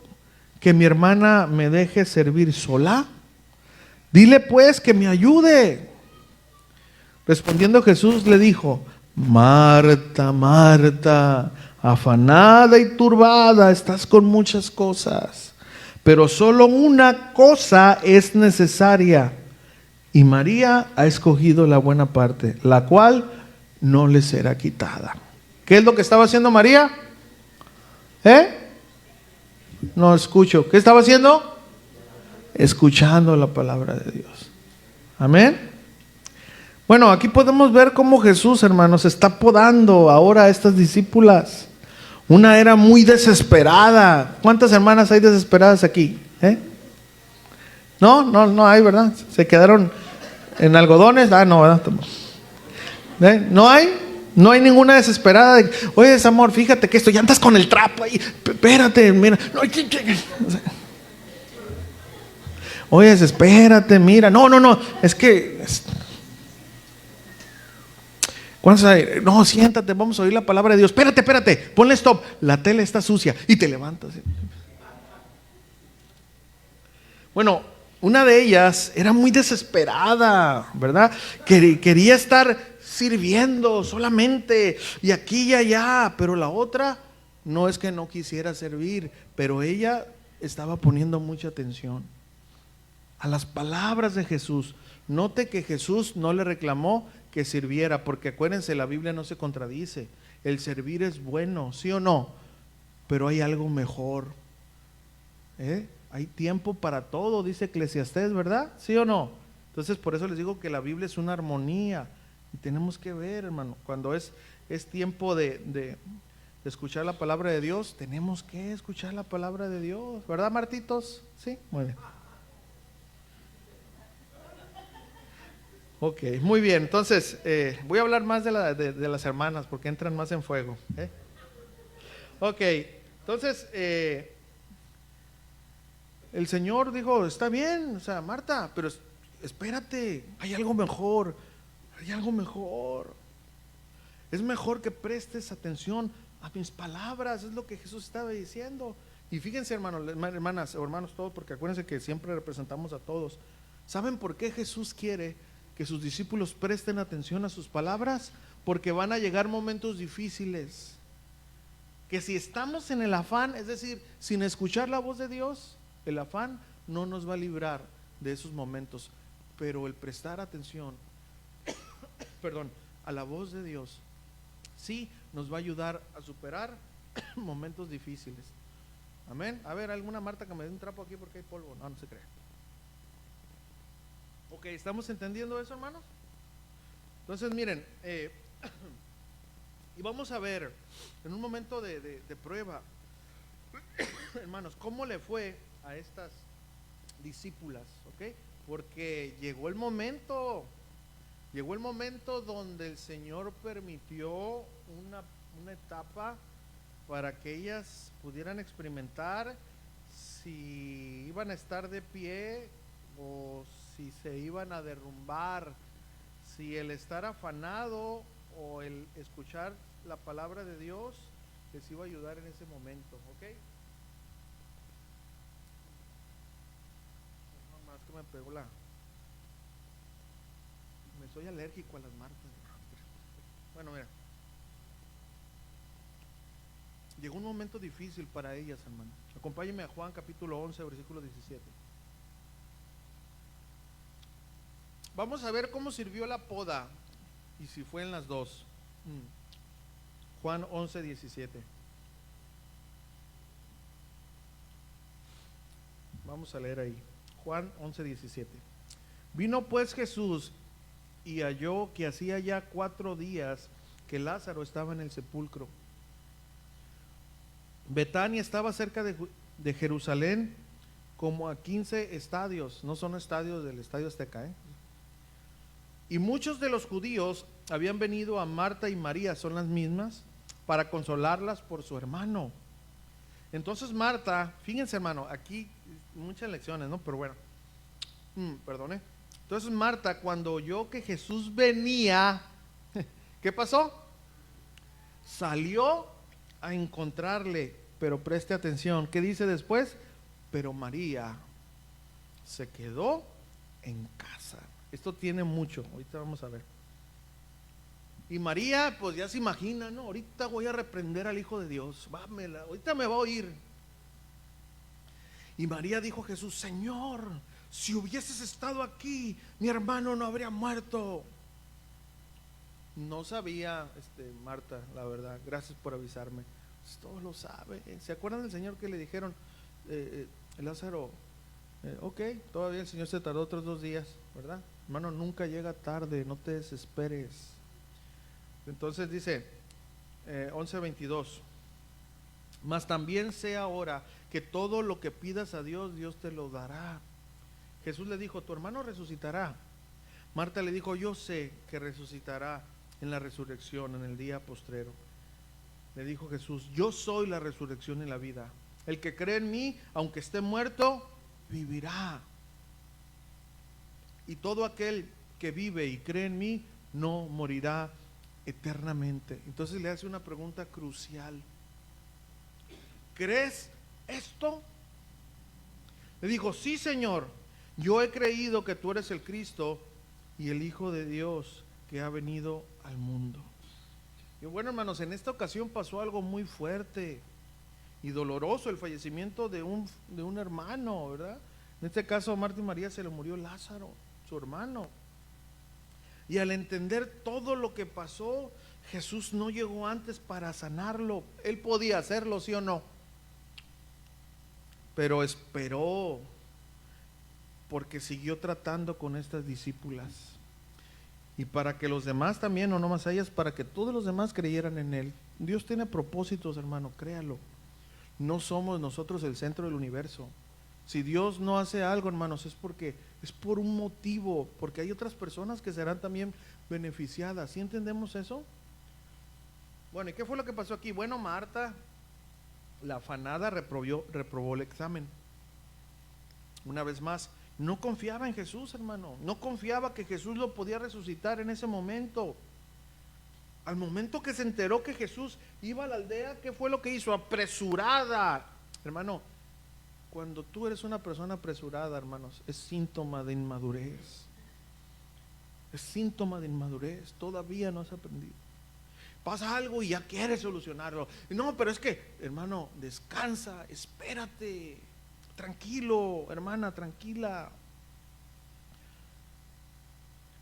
que mi hermana me deje servir sola? Dile pues que me ayude. Respondiendo Jesús le dijo: Marta, Marta, afanada y turbada estás con muchas cosas, pero solo una cosa es necesaria, y María ha escogido la buena parte, la cual no le será quitada. ¿Qué es lo que estaba haciendo María? No escucho. ¿Qué estaba haciendo? Escuchando la palabra de Dios. Amén. Bueno, aquí podemos ver cómo Jesús, hermanos, está podando ahora a estas discípulas. Una era muy desesperada. ¿Cuántas hermanas hay desesperadas aquí? No hay, ¿verdad? Se quedaron en algodones. No, ¿verdad? ¿No hay? No hay ninguna desesperada de, oye, amor, fíjate que esto, ya andas con el trapo ahí, espérate, mira. Oye, espérate, mira. No, es que... ¿Cuántos hay? No, siéntate, vamos a oír la palabra de Dios. Espérate, ponle stop. La tele está sucia y te levantas. Bueno, una de ellas era muy desesperada, ¿verdad? Quería estar sirviendo solamente y aquí y allá, pero la otra no es que no quisiera servir, pero ella estaba poniendo mucha atención a las palabras de Jesús. Note que Jesús no le reclamó que sirviera, porque acuérdense, la Biblia no se contradice. El servir es bueno, ¿sí o no? Pero hay algo mejor. Hay tiempo para todo, dice Eclesiastés, ¿verdad? ¿Sí o no? Entonces, por eso les digo que la Biblia es una armonía. Y tenemos que ver, hermano, cuando es tiempo de escuchar la palabra de Dios, tenemos que escuchar la palabra de Dios, ¿verdad, Martitos? Sí, muy bien. Ok, muy bien. Entonces, voy a hablar más de las hermanas porque entran más en fuego. Ok, entonces, el Señor dijo, está bien, o sea, Marta, pero espérate, hay algo mejor, hay algo mejor. Es mejor que prestes atención a mis palabras, es lo que Jesús estaba diciendo. Y fíjense, hermanos, hermanas o hermanos todos, porque acuérdense que siempre representamos a todos. ¿Saben por qué Jesús quiere que sus discípulos presten atención a sus palabras? Porque van a llegar momentos difíciles, que si estamos en el afán, es decir, sin escuchar la voz de Dios, el afán no nos va a librar de esos momentos, pero el prestar atención, perdón, a la voz de Dios, sí nos va a ayudar a superar momentos difíciles. Amén. A ver, alguna Marta que me dé un trapo aquí porque hay polvo. No, no se cree. Ok, ¿estamos entendiendo eso, hermanos? Entonces, miren, y vamos a ver en un momento de prueba, hermanos, cómo le fue a estas discípulas, ¿ok? Porque llegó el momento donde el Señor permitió una etapa para que ellas pudieran experimentar si iban a estar de pie o si se iban a derrumbar, si el estar afanado o el escuchar la palabra de Dios les iba a ayudar en ese momento, ¿ok? No más que me pegó me soy alérgico a las marcas. Bueno, mira, llegó un momento difícil para ellas, hermano. Acompáñenme a Juan capítulo 11, versículo 17. Vamos a ver cómo sirvió la poda y si fue en las dos. Juan 11, 17. Vamos a leer ahí. Juan 11, 17. Vino pues Jesús y halló que hacía ya 4 días que Lázaro estaba en el sepulcro. Betania estaba cerca de Jerusalén, como a 15 estadios, no son estadios del Estadio Azteca, Y muchos de los judíos habían venido a Marta y María, son las mismas, para consolarlas por su hermano. Entonces Marta, fíjense, hermano, aquí muchas lecciones, ¿no? Pero bueno, perdone. Entonces Marta, cuando oyó que Jesús venía, ¿qué pasó? Salió a encontrarle, pero preste atención, ¿qué dice después? Pero María se quedó en casa. Esto tiene mucho, ahorita vamos a ver. Y María, pues ya se imagina, ¿no? Ahorita voy a reprender al Hijo de Dios, ahorita me va a oír. Y María dijo a Jesús, Señor, si hubieses estado aquí, mi hermano no habría muerto. No sabía, Marta, la verdad, gracias por avisarme. Pues todo lo sabe. ¿Se acuerdan del Señor que le dijeron, Lázaro, ok, todavía el Señor se tardó otros 2 días, ¿verdad? Hermano, nunca llega tarde, no te desesperes. Entonces dice 11:22, mas también sé ahora que todo lo que pidas a Dios, Dios te lo dará. Jesús le dijo, tu hermano resucitará. Marta le dijo, yo sé que resucitará en la resurrección, en el día postrero. Le dijo Jesús, yo soy la resurrección y la vida. El que cree en mí, aunque esté muerto, vivirá. Y todo aquel que vive y cree en mí, no morirá eternamente. Entonces le hace una pregunta crucial. ¿Crees esto? Le dijo, sí, Señor, Yo he creído que tú eres el Cristo y el Hijo de Dios que ha venido al mundo. Y bueno, hermanos, en esta ocasión pasó algo muy fuerte y doloroso, el fallecimiento de un hermano, ¿verdad? En este caso a Marta y María se le murió Lázaro, su hermano. Y al entender todo lo que pasó, Jesús no llegó antes para sanarlo. Él podía hacerlo, ¿sí o no? Pero esperó, porque siguió tratando con estas discípulas. Y para que los demás también, o no más ellas, para que todos los demás creyeran en Él. Dios tiene propósitos, hermano, créalo. No somos nosotros el centro del universo. Si Dios no hace algo, hermanos, es porque es por un motivo, porque hay otras personas que serán también beneficiadas. ¿Sí entendemos eso? Bueno, ¿y qué fue lo que pasó aquí? Bueno, Marta, la afanada, reprobó el examen. Una vez más, no confiaba en Jesús, hermano. No confiaba que Jesús lo podía resucitar en ese momento. Al momento que se enteró que Jesús iba a la aldea, ¿qué fue lo que hizo? Apresurada. Hermano, cuando tú eres una persona apresurada, hermanos, es síntoma de inmadurez. Es síntoma de inmadurez. Todavía no has aprendido. Pasa algo y ya quieres solucionarlo. No, pero es que, hermano, descansa, espérate. Tranquilo, hermana, tranquila.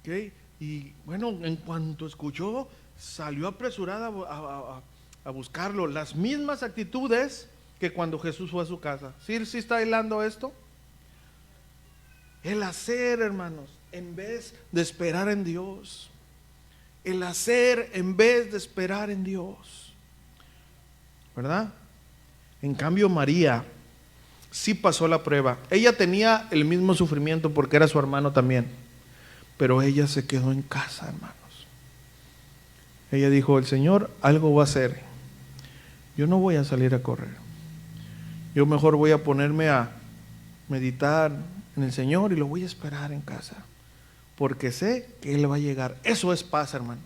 ¿Ok? Y bueno, en cuanto escuchó, salió apresurada a buscarlo. Las mismas actitudes que cuando Jesús fue a su casa. ¿Sí está hilando esto? El hacer, hermanos, en vez de esperar en Dios. El hacer en vez de esperar en Dios. ¿Verdad? En cambio, María sí pasó la prueba. Ella tenía el mismo sufrimiento porque era su hermano también. Pero ella se quedó en casa, hermanos. Ella dijo, el Señor algo va a hacer. Yo no voy a salir a correr. Yo mejor voy a ponerme a meditar en el Señor y lo voy a esperar en casa. Porque sé que Él va a llegar. Eso es paz, hermano.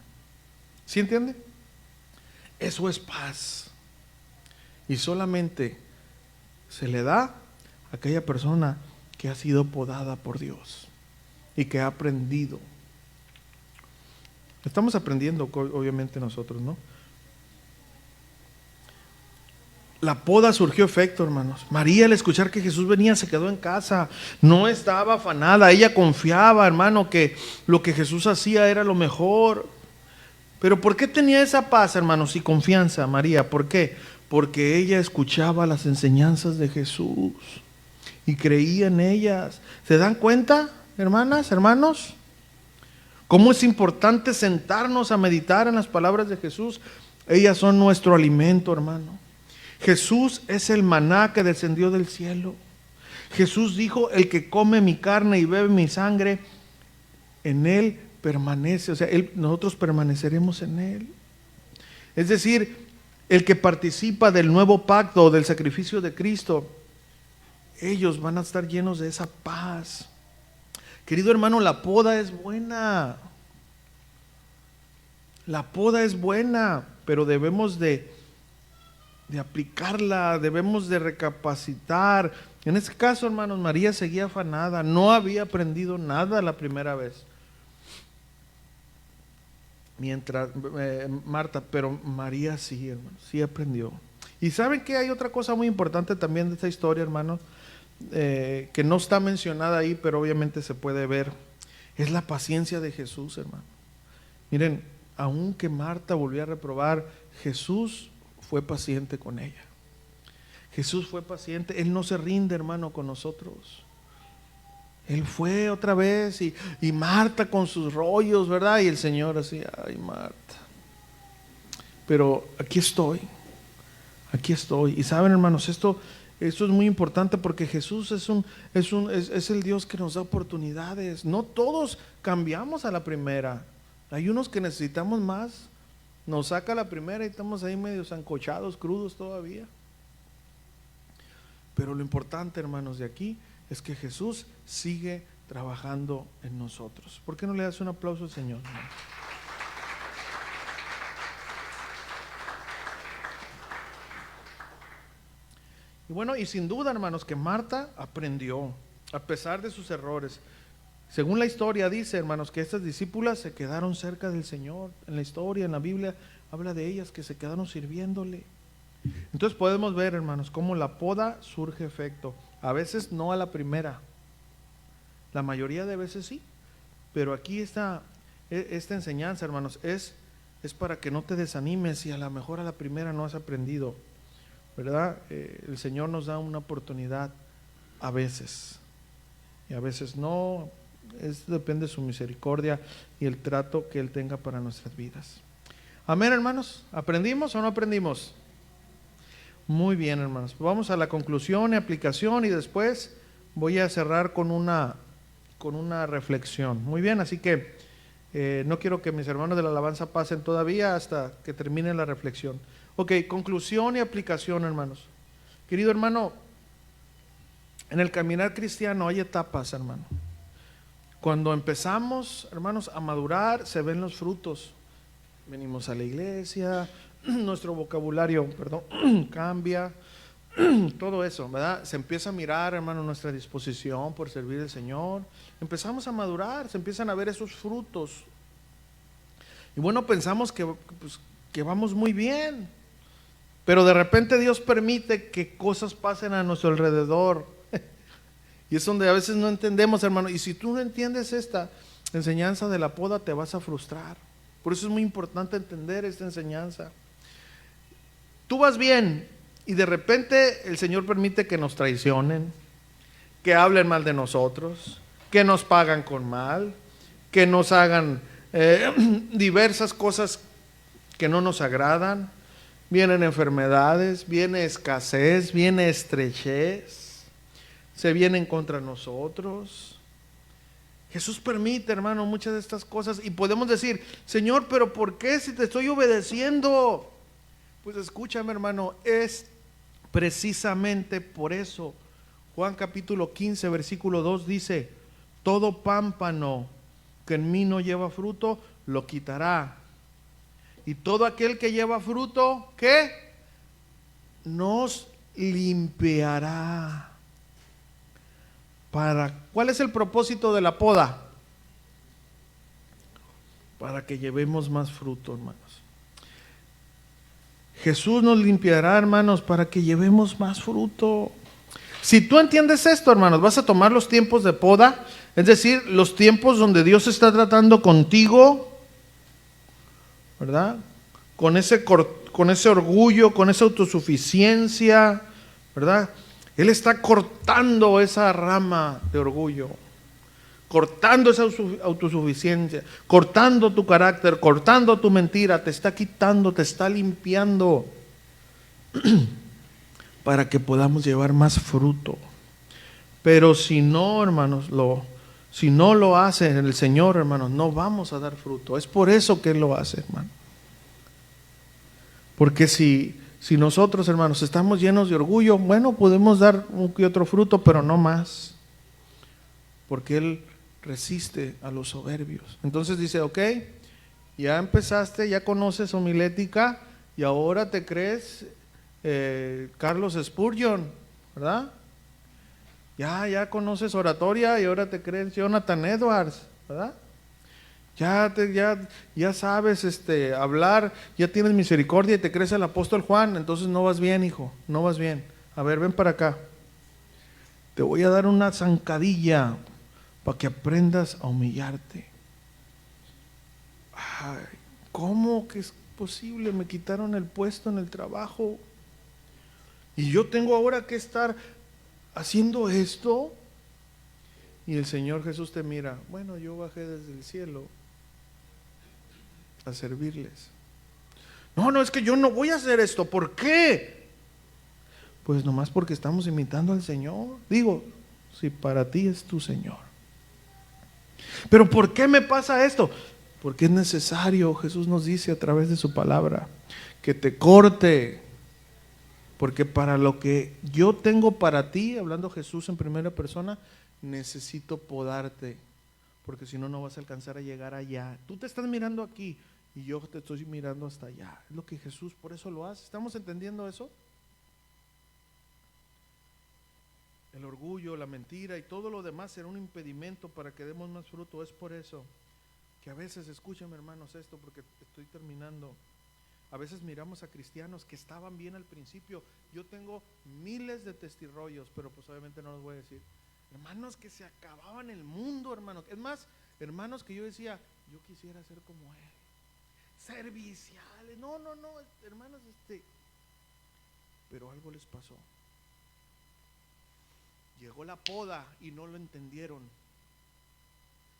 ¿Sí entiende? Eso es paz. Y solamente se le da a aquella persona que ha sido podada por Dios y que ha aprendido. Estamos aprendiendo, obviamente, nosotros, ¿no? La poda surgió efecto, hermanos. María, al escuchar que Jesús venía, se quedó en casa. No estaba afanada. Ella confiaba, hermano, que lo que Jesús hacía era lo mejor. Pero ¿por qué tenía esa paz, hermanos, y confianza, María? ¿Por qué? Porque ella escuchaba las enseñanzas de Jesús y creía en ellas. ¿Se dan cuenta, hermanas, hermanos? ¿Cómo es importante sentarnos a meditar en las palabras de Jesús? Ellas son nuestro alimento, hermano. Jesús es el maná que descendió del cielo. Jesús dijo, el que come mi carne y bebe mi sangre, en él permanece. O sea, nosotros permaneceremos en él. Es decir, el que participa del nuevo pacto o del sacrificio de Cristo, ellos van a estar llenos de esa paz. Querido hermano, la poda es buena. La poda es buena, pero debemos de aplicarla, debemos de recapacitar. En este caso, hermanos, María seguía afanada, no había aprendido nada la primera vez. Mientras Marta, pero María sí, hermano, sí aprendió. Y saben que hay otra cosa muy importante también de esta historia, hermanos, que no está mencionada ahí, pero obviamente se puede ver. Es la paciencia de Jesús, hermano. Miren, aunque Marta volvió a reprobar, Jesús fue paciente con ella. Jesús fue paciente. Él no se rinde, hermano, con nosotros. Él fue otra vez y Marta con sus rollos, ¿verdad? Y el Señor así, ay, Marta. Pero aquí estoy. Aquí estoy. Y saben, hermanos, esto es muy importante porque Jesús es el Dios que nos da oportunidades. No todos cambiamos a la primera. Hay unos que necesitamos más. Nos saca la primera y estamos ahí medio sancochados, crudos todavía. Pero lo importante, hermanos, de aquí es que Jesús sigue trabajando en nosotros. ¿Por qué no le das un aplauso al Señor, hermano? Y bueno, y sin duda, hermanos, que Marta aprendió. a pesar de sus errores. Según la historia dice, hermanos, que estas discípulas se quedaron cerca del Señor. En la historia, en la Biblia, habla de ellas que se quedaron sirviéndole. Entonces podemos ver, hermanos, cómo la poda surge efecto. A veces no a la primera, la mayoría de veces sí, pero aquí esta enseñanza, hermanos, es para que no te desanimes si a lo mejor a la primera no has aprendido, ¿verdad? El Señor nos da una oportunidad a veces, y a veces no. Depende de su misericordia y el trato que Él tenga para nuestras vidas. Amén, hermanos. ¿Aprendimos o no aprendimos? Muy bien, hermanos. Vamos a la conclusión y aplicación y después voy a cerrar con una reflexión. Muy bien, así que no quiero que mis hermanos de la alabanza pasen todavía hasta que termine la reflexión. Ok, conclusión y aplicación, hermanos. Querido hermano, en el caminar cristiano hay etapas, hermano. Cuando empezamos, hermanos, a madurar, se ven los frutos. Venimos a la iglesia, nuestro vocabulario, cambia, todo eso, ¿verdad? Se empieza a mirar, hermano, nuestra disposición por servir al Señor. Empezamos a madurar, se empiezan a ver esos frutos. Y bueno, pensamos que vamos muy bien, pero de repente Dios permite que cosas pasen a nuestro alrededor. Y es donde a veces no entendemos, hermano. Y si tú no entiendes esta enseñanza de la poda, te vas a frustrar. Por eso es muy importante entender esta enseñanza. Tú vas bien y de repente el Señor permite que nos traicionen, que hablen mal de nosotros, que nos pagan con mal, que nos hagan diversas cosas que no nos agradan. Vienen enfermedades, viene escasez, viene estrechez. Se vienen contra nosotros. Jesús permite, hermano, muchas de estas cosas y podemos decir, Señor, pero ¿por qué si te estoy obedeciendo? Pues escúchame, hermano, es precisamente por eso. Juan capítulo 15, versículo 2 dice, todo pámpano que en mí no lleva fruto, lo quitará. Y todo aquel que lleva fruto, ¿qué? Nos limpiará. ¿Cuál es el propósito de la poda? Para que llevemos más fruto, hermanos. Jesús nos limpiará, hermanos, para que llevemos más fruto. Si tú entiendes esto, hermanos, vas a tomar los tiempos de poda, es decir, los tiempos donde Dios está tratando contigo, ¿verdad? Con ese orgullo, con esa autosuficiencia, ¿verdad? Él está cortando esa rama de orgullo, cortando esa autosuficiencia, cortando tu carácter, cortando tu mentira, te está quitando, te está limpiando para que podamos llevar más fruto. Pero si no, hermanos, si no lo hace el Señor, hermanos, no vamos a dar fruto. Es por eso que Él lo hace, hermano. Porque si nosotros, hermanos, estamos llenos de orgullo, bueno, podemos dar un que otro fruto, pero no más. Porque Él resiste a los soberbios. Entonces dice, ok, ya empezaste, ya conoces homilética y ahora te crees Carlos Spurgeon, ¿verdad? Ya conoces oratoria y ahora te crees Jonathan Edwards, ¿verdad? Ya sabes hablar, ya tienes misericordia y te crees el apóstol Juan, entonces no vas bien, hijo, no vas bien. A ver, ven para acá. Te voy a dar una zancadilla para que aprendas a humillarte. Ay, ¿cómo que es posible? Me quitaron el puesto en el trabajo y yo tengo ahora que estar haciendo esto. Y el Señor Jesús te mira, bueno, yo bajé desde el cielo a servirles. No, es que yo no voy a hacer esto. ¿Por qué? Pues nomás porque estamos imitando al Señor. Digo, si para ti es tu Señor. Pero ¿por qué me pasa esto? Porque es necesario, Jesús nos dice a través de su palabra, que te corte. Porque para lo que yo tengo para ti, hablando Jesús en primera persona, necesito podarte. Porque si no, no vas a alcanzar a llegar allá. Tú te estás mirando aquí y yo te estoy mirando hasta allá. Es lo que Jesús por eso lo hace. ¿Estamos entendiendo eso? el orgullo, la mentira y todo lo demás será un impedimento para que demos más fruto. Es por eso que a veces, escúchame hermanos esto, porque estoy terminando, a veces miramos a cristianos que estaban bien al principio. Yo tengo miles de testirrollos, pero pues obviamente no los voy a decir. Hermanos que se acababan el mundo, hermanos. Es más, hermanos que yo decía, yo quisiera ser como él. Serviciales, no, hermanos, pero algo les pasó. Llegó la poda y no lo entendieron.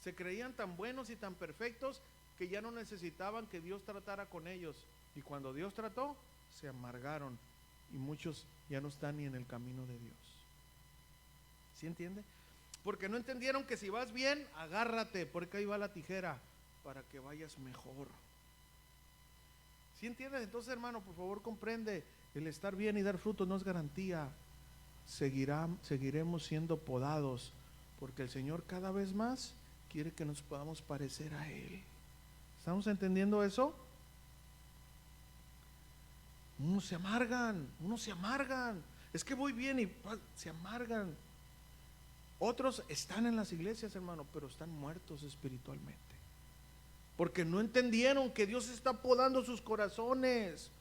Se creían tan buenos y tan perfectos que ya no necesitaban que Dios tratara con ellos. Y cuando Dios trató, se amargaron. Y muchos ya no están ni en el camino de Dios. ¿Sí entiende? Porque no entendieron que si vas bien, agárrate, porque ahí va la tijera, para que vayas mejor. ¿Sí entiendes? Entonces, hermano, por favor comprende, el estar bien y dar frutos no es garantía. Seguiremos siendo podados, porque el Señor cada vez más quiere que nos podamos parecer a Él. ¿Estamos entendiendo eso? Unos se amargan. Es que voy bien y se amargan. Otros están en las iglesias, hermano, pero están muertos espiritualmente. Porque no entendieron que Dios está podando sus corazones.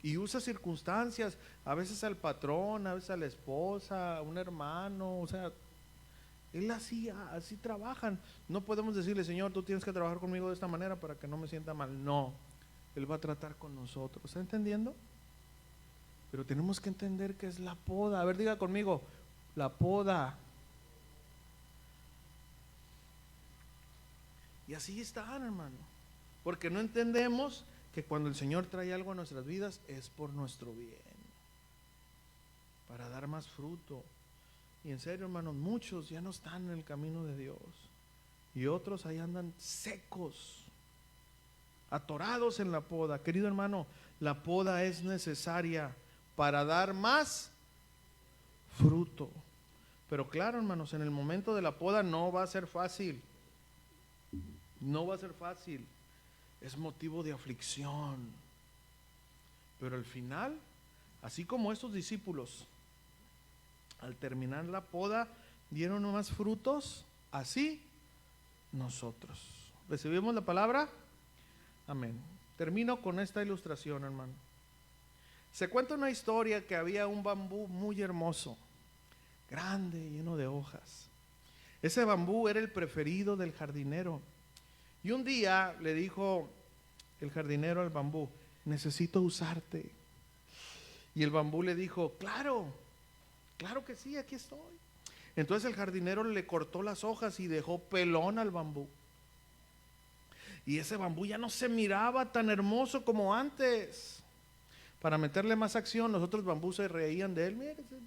Y usa circunstancias, a veces al patrón, a veces a la esposa, a un hermano, o sea, Él así trabajan. No podemos decirle, Señor, tú tienes que trabajar conmigo de esta manera para que no me sienta mal. No, Él va a tratar con nosotros. ¿Está entendiendo? Pero tenemos que entender que es la poda. A ver, diga conmigo, la poda. Y así están, hermano. Porque no entendemos que cuando el Señor trae algo a nuestras vidas es por nuestro bien, para dar más fruto. Y en serio, hermanos, muchos ya no están en el camino de Dios. Y otros ahí andan secos, atorados en la poda. Querido hermano, la poda es necesaria para dar más fruto. Pero claro, hermanos, en el momento de la poda no va a ser fácil. No va a ser fácil. Es motivo de aflicción. Pero al final, así como estos discípulos, al terminar la poda, dieron más frutos, así nosotros. ¿Recibimos la palabra? Amén. Termino con esta ilustración, hermano. Se cuenta una historia que había un bambú muy hermoso, grande, lleno de hojas. Ese bambú era el preferido del jardinero. Y un día le dijo el jardinero al bambú, necesito usarte. Y el bambú le dijo, claro que sí, aquí estoy. Entonces el jardinero le cortó las hojas y dejó pelón al bambú. Y ese bambú ya no se miraba tan hermoso como antes. Para meterle más acción, los otros bambús se reían de él. Mira ese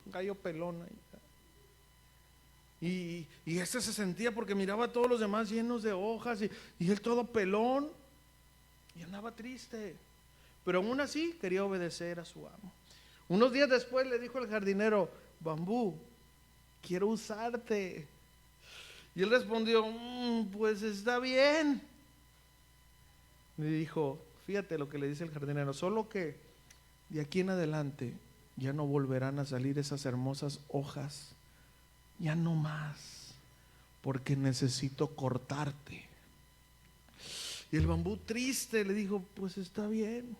gallo pelón ahí. Y este se sentía porque miraba a todos los demás llenos de hojas y él todo pelón y andaba triste, pero aún así quería obedecer a su amo. Unos días después le dijo el jardinero, bambú, quiero usarte. Y él respondió, pues está bien. Le dijo, fíjate lo que le dice el jardinero, solo que de aquí en adelante ya no volverán a salir esas hermosas hojas. Ya no más, porque necesito cortarte. Y el bambú triste le dijo, pues está bien.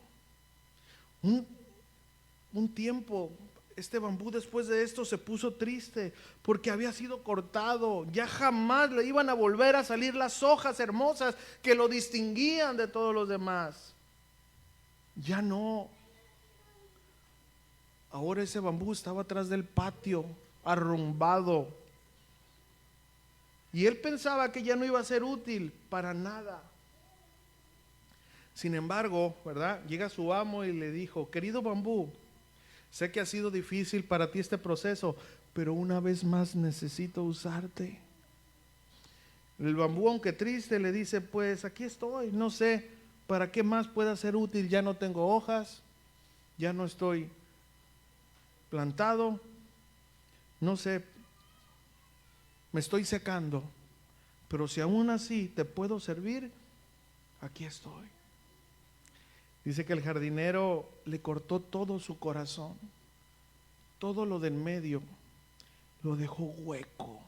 Un tiempo, este bambú después de esto se puso triste porque había sido cortado. Ya jamás le iban a volver a salir las hojas hermosas que lo distinguían de todos los demás. Ya no. Ahora ese bambú estaba atrás del patio, arrumbado, y él pensaba que ya no iba a ser útil para nada. Sin embargo, ¿verdad? Llega su amo y le dijo, querido bambú, sé que ha sido difícil para ti este proceso, pero una vez más necesito usarte. El bambú, aunque triste, le dice, pues aquí estoy, no sé para qué más pueda ser útil, ya no tengo hojas, ya no estoy plantado, no sé, me estoy secando, pero si aún así te puedo servir, aquí estoy. Dice que el jardinero le cortó todo su corazón todo lo del medio lo dejó hueco.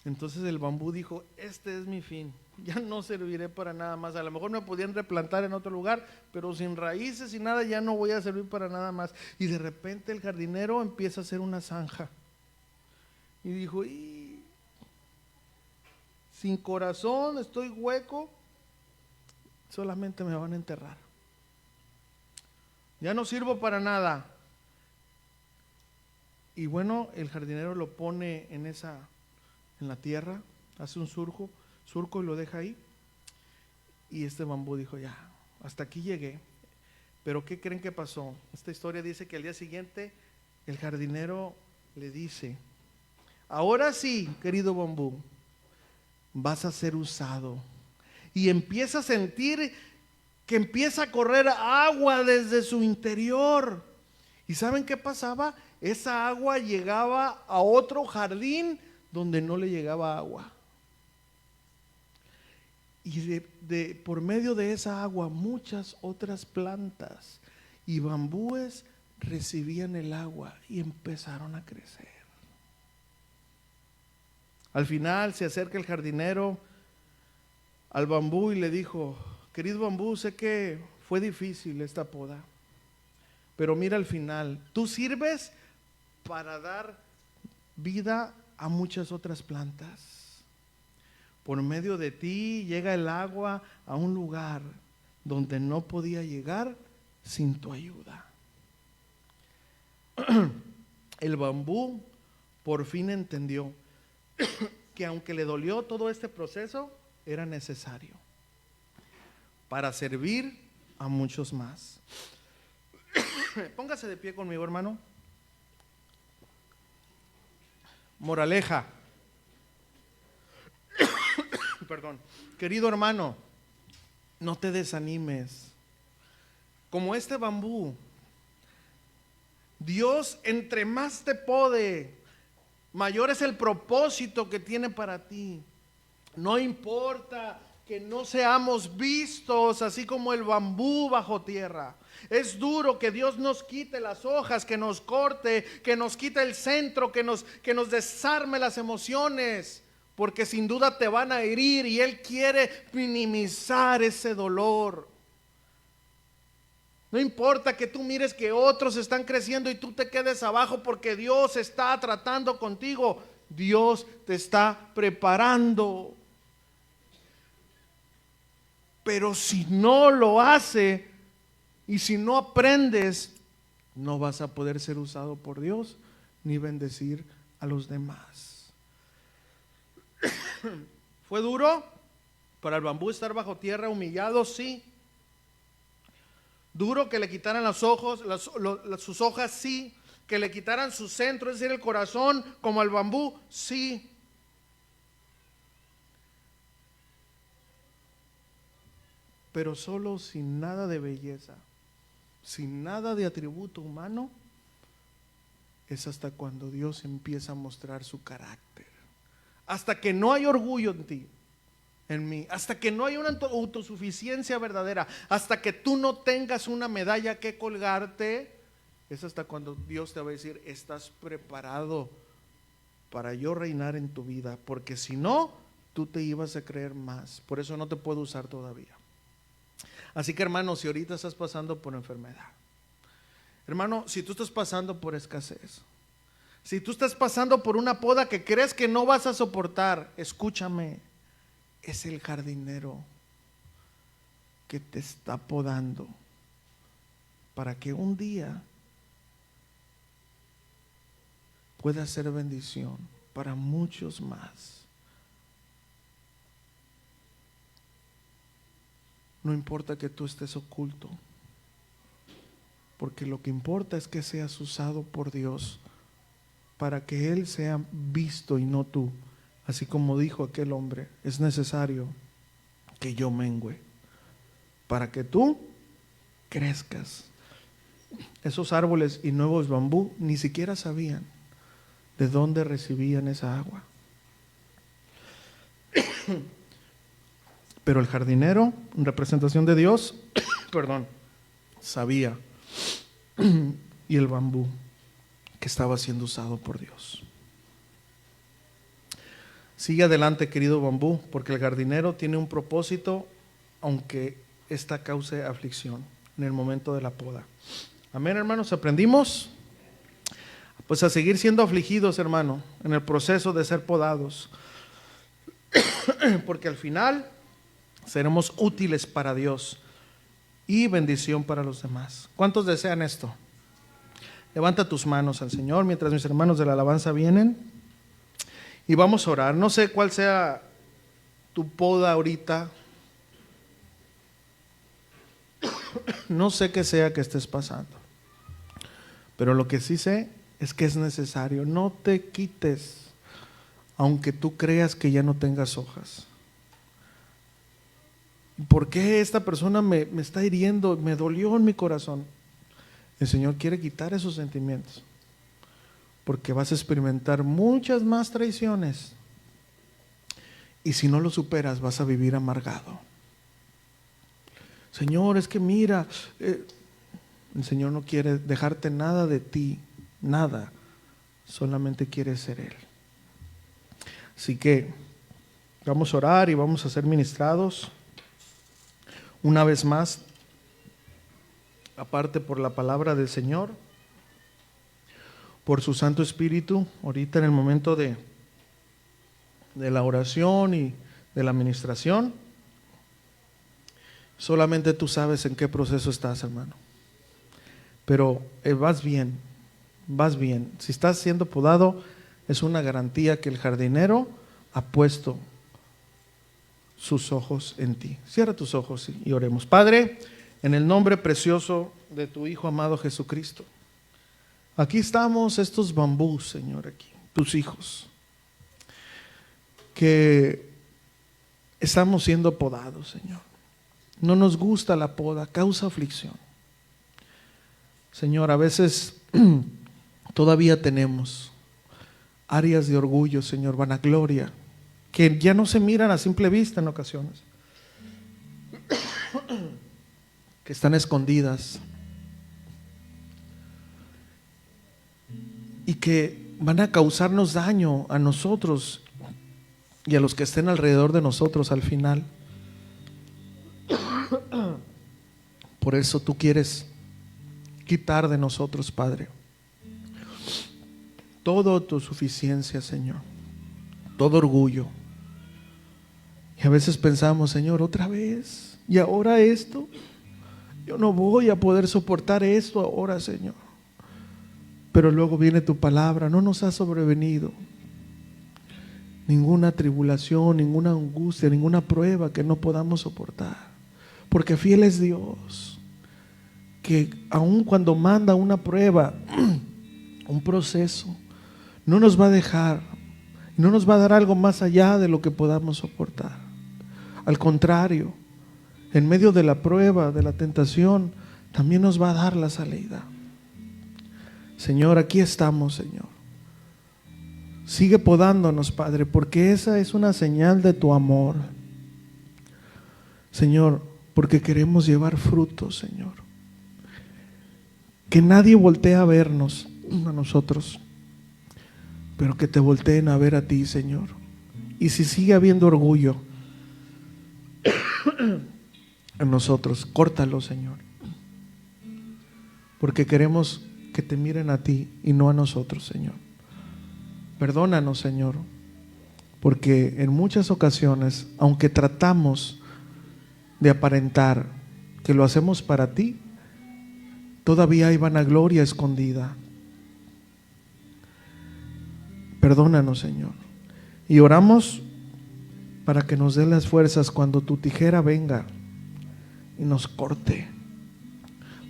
Entonces el bambú dijo, este es mi fin, ya no serviré para nada más. A lo mejor me podían replantar en otro lugar, pero sin raíces y nada ya no voy a servir para nada más. Y de repente el jardinero empieza a hacer una zanja y dijo, sin corazón, estoy hueco, solamente me van a enterrar, ya no sirvo para nada. Y bueno, el jardinero lo pone en la tierra, hace un surco y lo deja ahí. Y este bambú dijo, ya, hasta aquí llegué. Pero ¿qué creen que pasó? Esta historia dice que al día siguiente el jardinero le dice, ahora sí, querido bambú, vas a ser usado. Y empieza a sentir que empieza a correr agua desde su interior. ¿Y saben qué pasaba? Esa agua llegaba a otro jardín donde no le llegaba agua. Y por medio de esa agua muchas otras plantas y bambúes recibían el agua y empezaron a crecer. Al final se acerca el jardinero al bambú y le dijo, querido bambú, sé que fue difícil esta poda, pero mira al final, tú sirves para dar vida a muchas otras plantas. Por medio de ti llega el agua a un lugar donde no podía llegar sin tu ayuda. El bambú por fin entendió que aunque le dolió todo este proceso, era necesario para servir a muchos más. Póngase de pie conmigo, hermano. Moraleja. Perdón. Querido hermano, no te desanimes. Como este bambú, Dios entre más te pode, mayor es el propósito que tiene para ti. No importa que no seamos vistos así como el bambú bajo tierra. Es duro que Dios nos quite las hojas, que nos corte, que nos quite el centro, que nos desarme las emociones, porque sin duda te van a herir y Él quiere minimizar ese dolor. No importa que tú mires que otros están creciendo y tú te quedes abajo, porque Dios está tratando contigo. Dios te está preparando. Pero si no lo hace y si no aprendes, no vas a poder ser usado por Dios ni bendecir a los demás. ¿Fue duro para el bambú estar bajo tierra humillado? Sí. Duro que le quitaran los ojos, sus hojas, sí. Que le quitaran su centro, es decir, el corazón, como al bambú, sí. Pero solo sin nada de belleza, sin nada de atributo humano, es hasta cuando Dios empieza a mostrar su carácter. Hasta que no hay orgullo en ti, en mí, hasta que no hay una autosuficiencia verdadera, hasta que tú no tengas una medalla que colgarte, es hasta cuando Dios te va a decir, estás preparado para yo reinar en tu vida, porque si no, tú te ibas a creer más. Por eso no te puedo usar todavía. Así que, hermano, si ahorita estás pasando por enfermedad, hermano, si tú estás pasando por escasez, si tú estás pasando por una poda que crees que no vas a soportar, escúchame, es el jardinero que te está podando para que un día pueda ser bendición para muchos más. No importa que tú estés oculto, porque lo que importa es que seas usado por Dios para que Él sea visto y no tú. Así como dijo aquel hombre, es necesario que yo mengüe para que tú crezcas. Esos árboles y nuevos bambú ni siquiera sabían de dónde recibían esa agua. Pero el jardinero, en representación de Dios, sabía y el bambú que estaba siendo usado por Dios. Sigue adelante, querido bambú, porque el jardinero tiene un propósito, aunque esta cause aflicción en el momento de la poda. Amén, hermanos, ¿aprendimos? Pues a seguir siendo afligidos, hermano, en el proceso de ser podados, porque al final seremos útiles para Dios y bendición para los demás. ¿Cuántos desean esto? Levanta tus manos al Señor mientras mis hermanos de la alabanza vienen y vamos a orar. No sé cuál sea tu poda ahorita, no sé qué sea que estés pasando, pero lo que sí sé es que es necesario. No te quites, aunque tú creas que ya no tengas hojas. ¿Por qué esta persona me está hiriendo? Me dolió en mi corazón. El Señor quiere quitar esos sentimientos, porque vas a experimentar muchas más traiciones, y si no lo superas vas a vivir amargado. Señor, es que mira, el Señor no quiere dejarte nada de ti, nada, solamente quiere ser Él. Así que vamos a orar y vamos a ser ministrados una vez más, aparte por la palabra del Señor, por su Santo Espíritu, ahorita en el momento de la oración y de la administración. Solamente tú sabes en qué proceso estás, hermano, pero vas bien, vas bien. Si estás siendo podado, es una garantía que el jardinero ha puesto sus ojos en ti. Cierra tus ojos y oremos. Padre, en el nombre precioso de tu Hijo amado Jesucristo, aquí estamos estos bambús, Señor, aquí, tus hijos, que estamos siendo podados, Señor. No nos gusta la poda, causa aflicción. Señor, a veces todavía tenemos áreas de orgullo, Señor, vanagloria, que ya no se miran a simple vista en ocasiones, que están escondidas y que van a causarnos daño a nosotros y a los que estén alrededor de nosotros al final. Por eso tú quieres quitar de nosotros, Padre, toda tu suficiencia, Señor, todo orgullo. Y a veces pensamos, Señor, otra vez, y ahora esto, yo no voy a poder soportar esto ahora, Señor. Pero luego viene tu palabra, no nos ha sobrevenido ninguna tribulación, ninguna angustia, ninguna prueba que no podamos soportar, porque fiel es Dios, que aun cuando manda una prueba, un proceso, no nos va a dejar, no nos va a dar algo más allá de lo que podamos soportar. Al contrario, en medio de la prueba, de la tentación, también nos va a dar la salida. Señor, aquí estamos, Señor. Sigue podándonos, Padre, porque esa es una señal de tu amor. Señor, porque queremos llevar frutos, Señor. Que nadie voltee a vernos, a nosotros, pero que te volteen a ver a ti, Señor. Y si sigue habiendo orgullo en nosotros, córtalo, Señor, porque queremos que te miren a ti y no a nosotros, Señor. Perdónanos, Señor, porque en muchas ocasiones, aunque tratamos de aparentar que lo hacemos para ti, todavía hay vanagloria escondida. Perdónanos, Señor, y oramos para que nos dé las fuerzas cuando tu tijera venga y nos corte.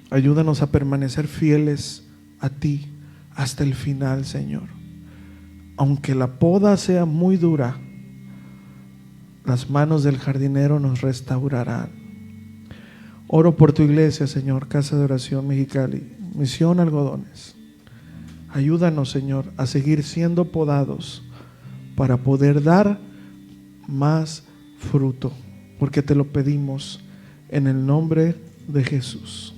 Ayúdanos a permanecer fieles a ti hasta el final, Señor. Aunque la poda sea muy dura, las manos del jardinero nos restaurarán. Oro por tu iglesia, Señor, Casa de Oración Mexicali, Misión Algodones. Ayúdanos, Señor, a seguir siendo podados para poder dar más fruto, porque te lo pedimos en el nombre de Jesús.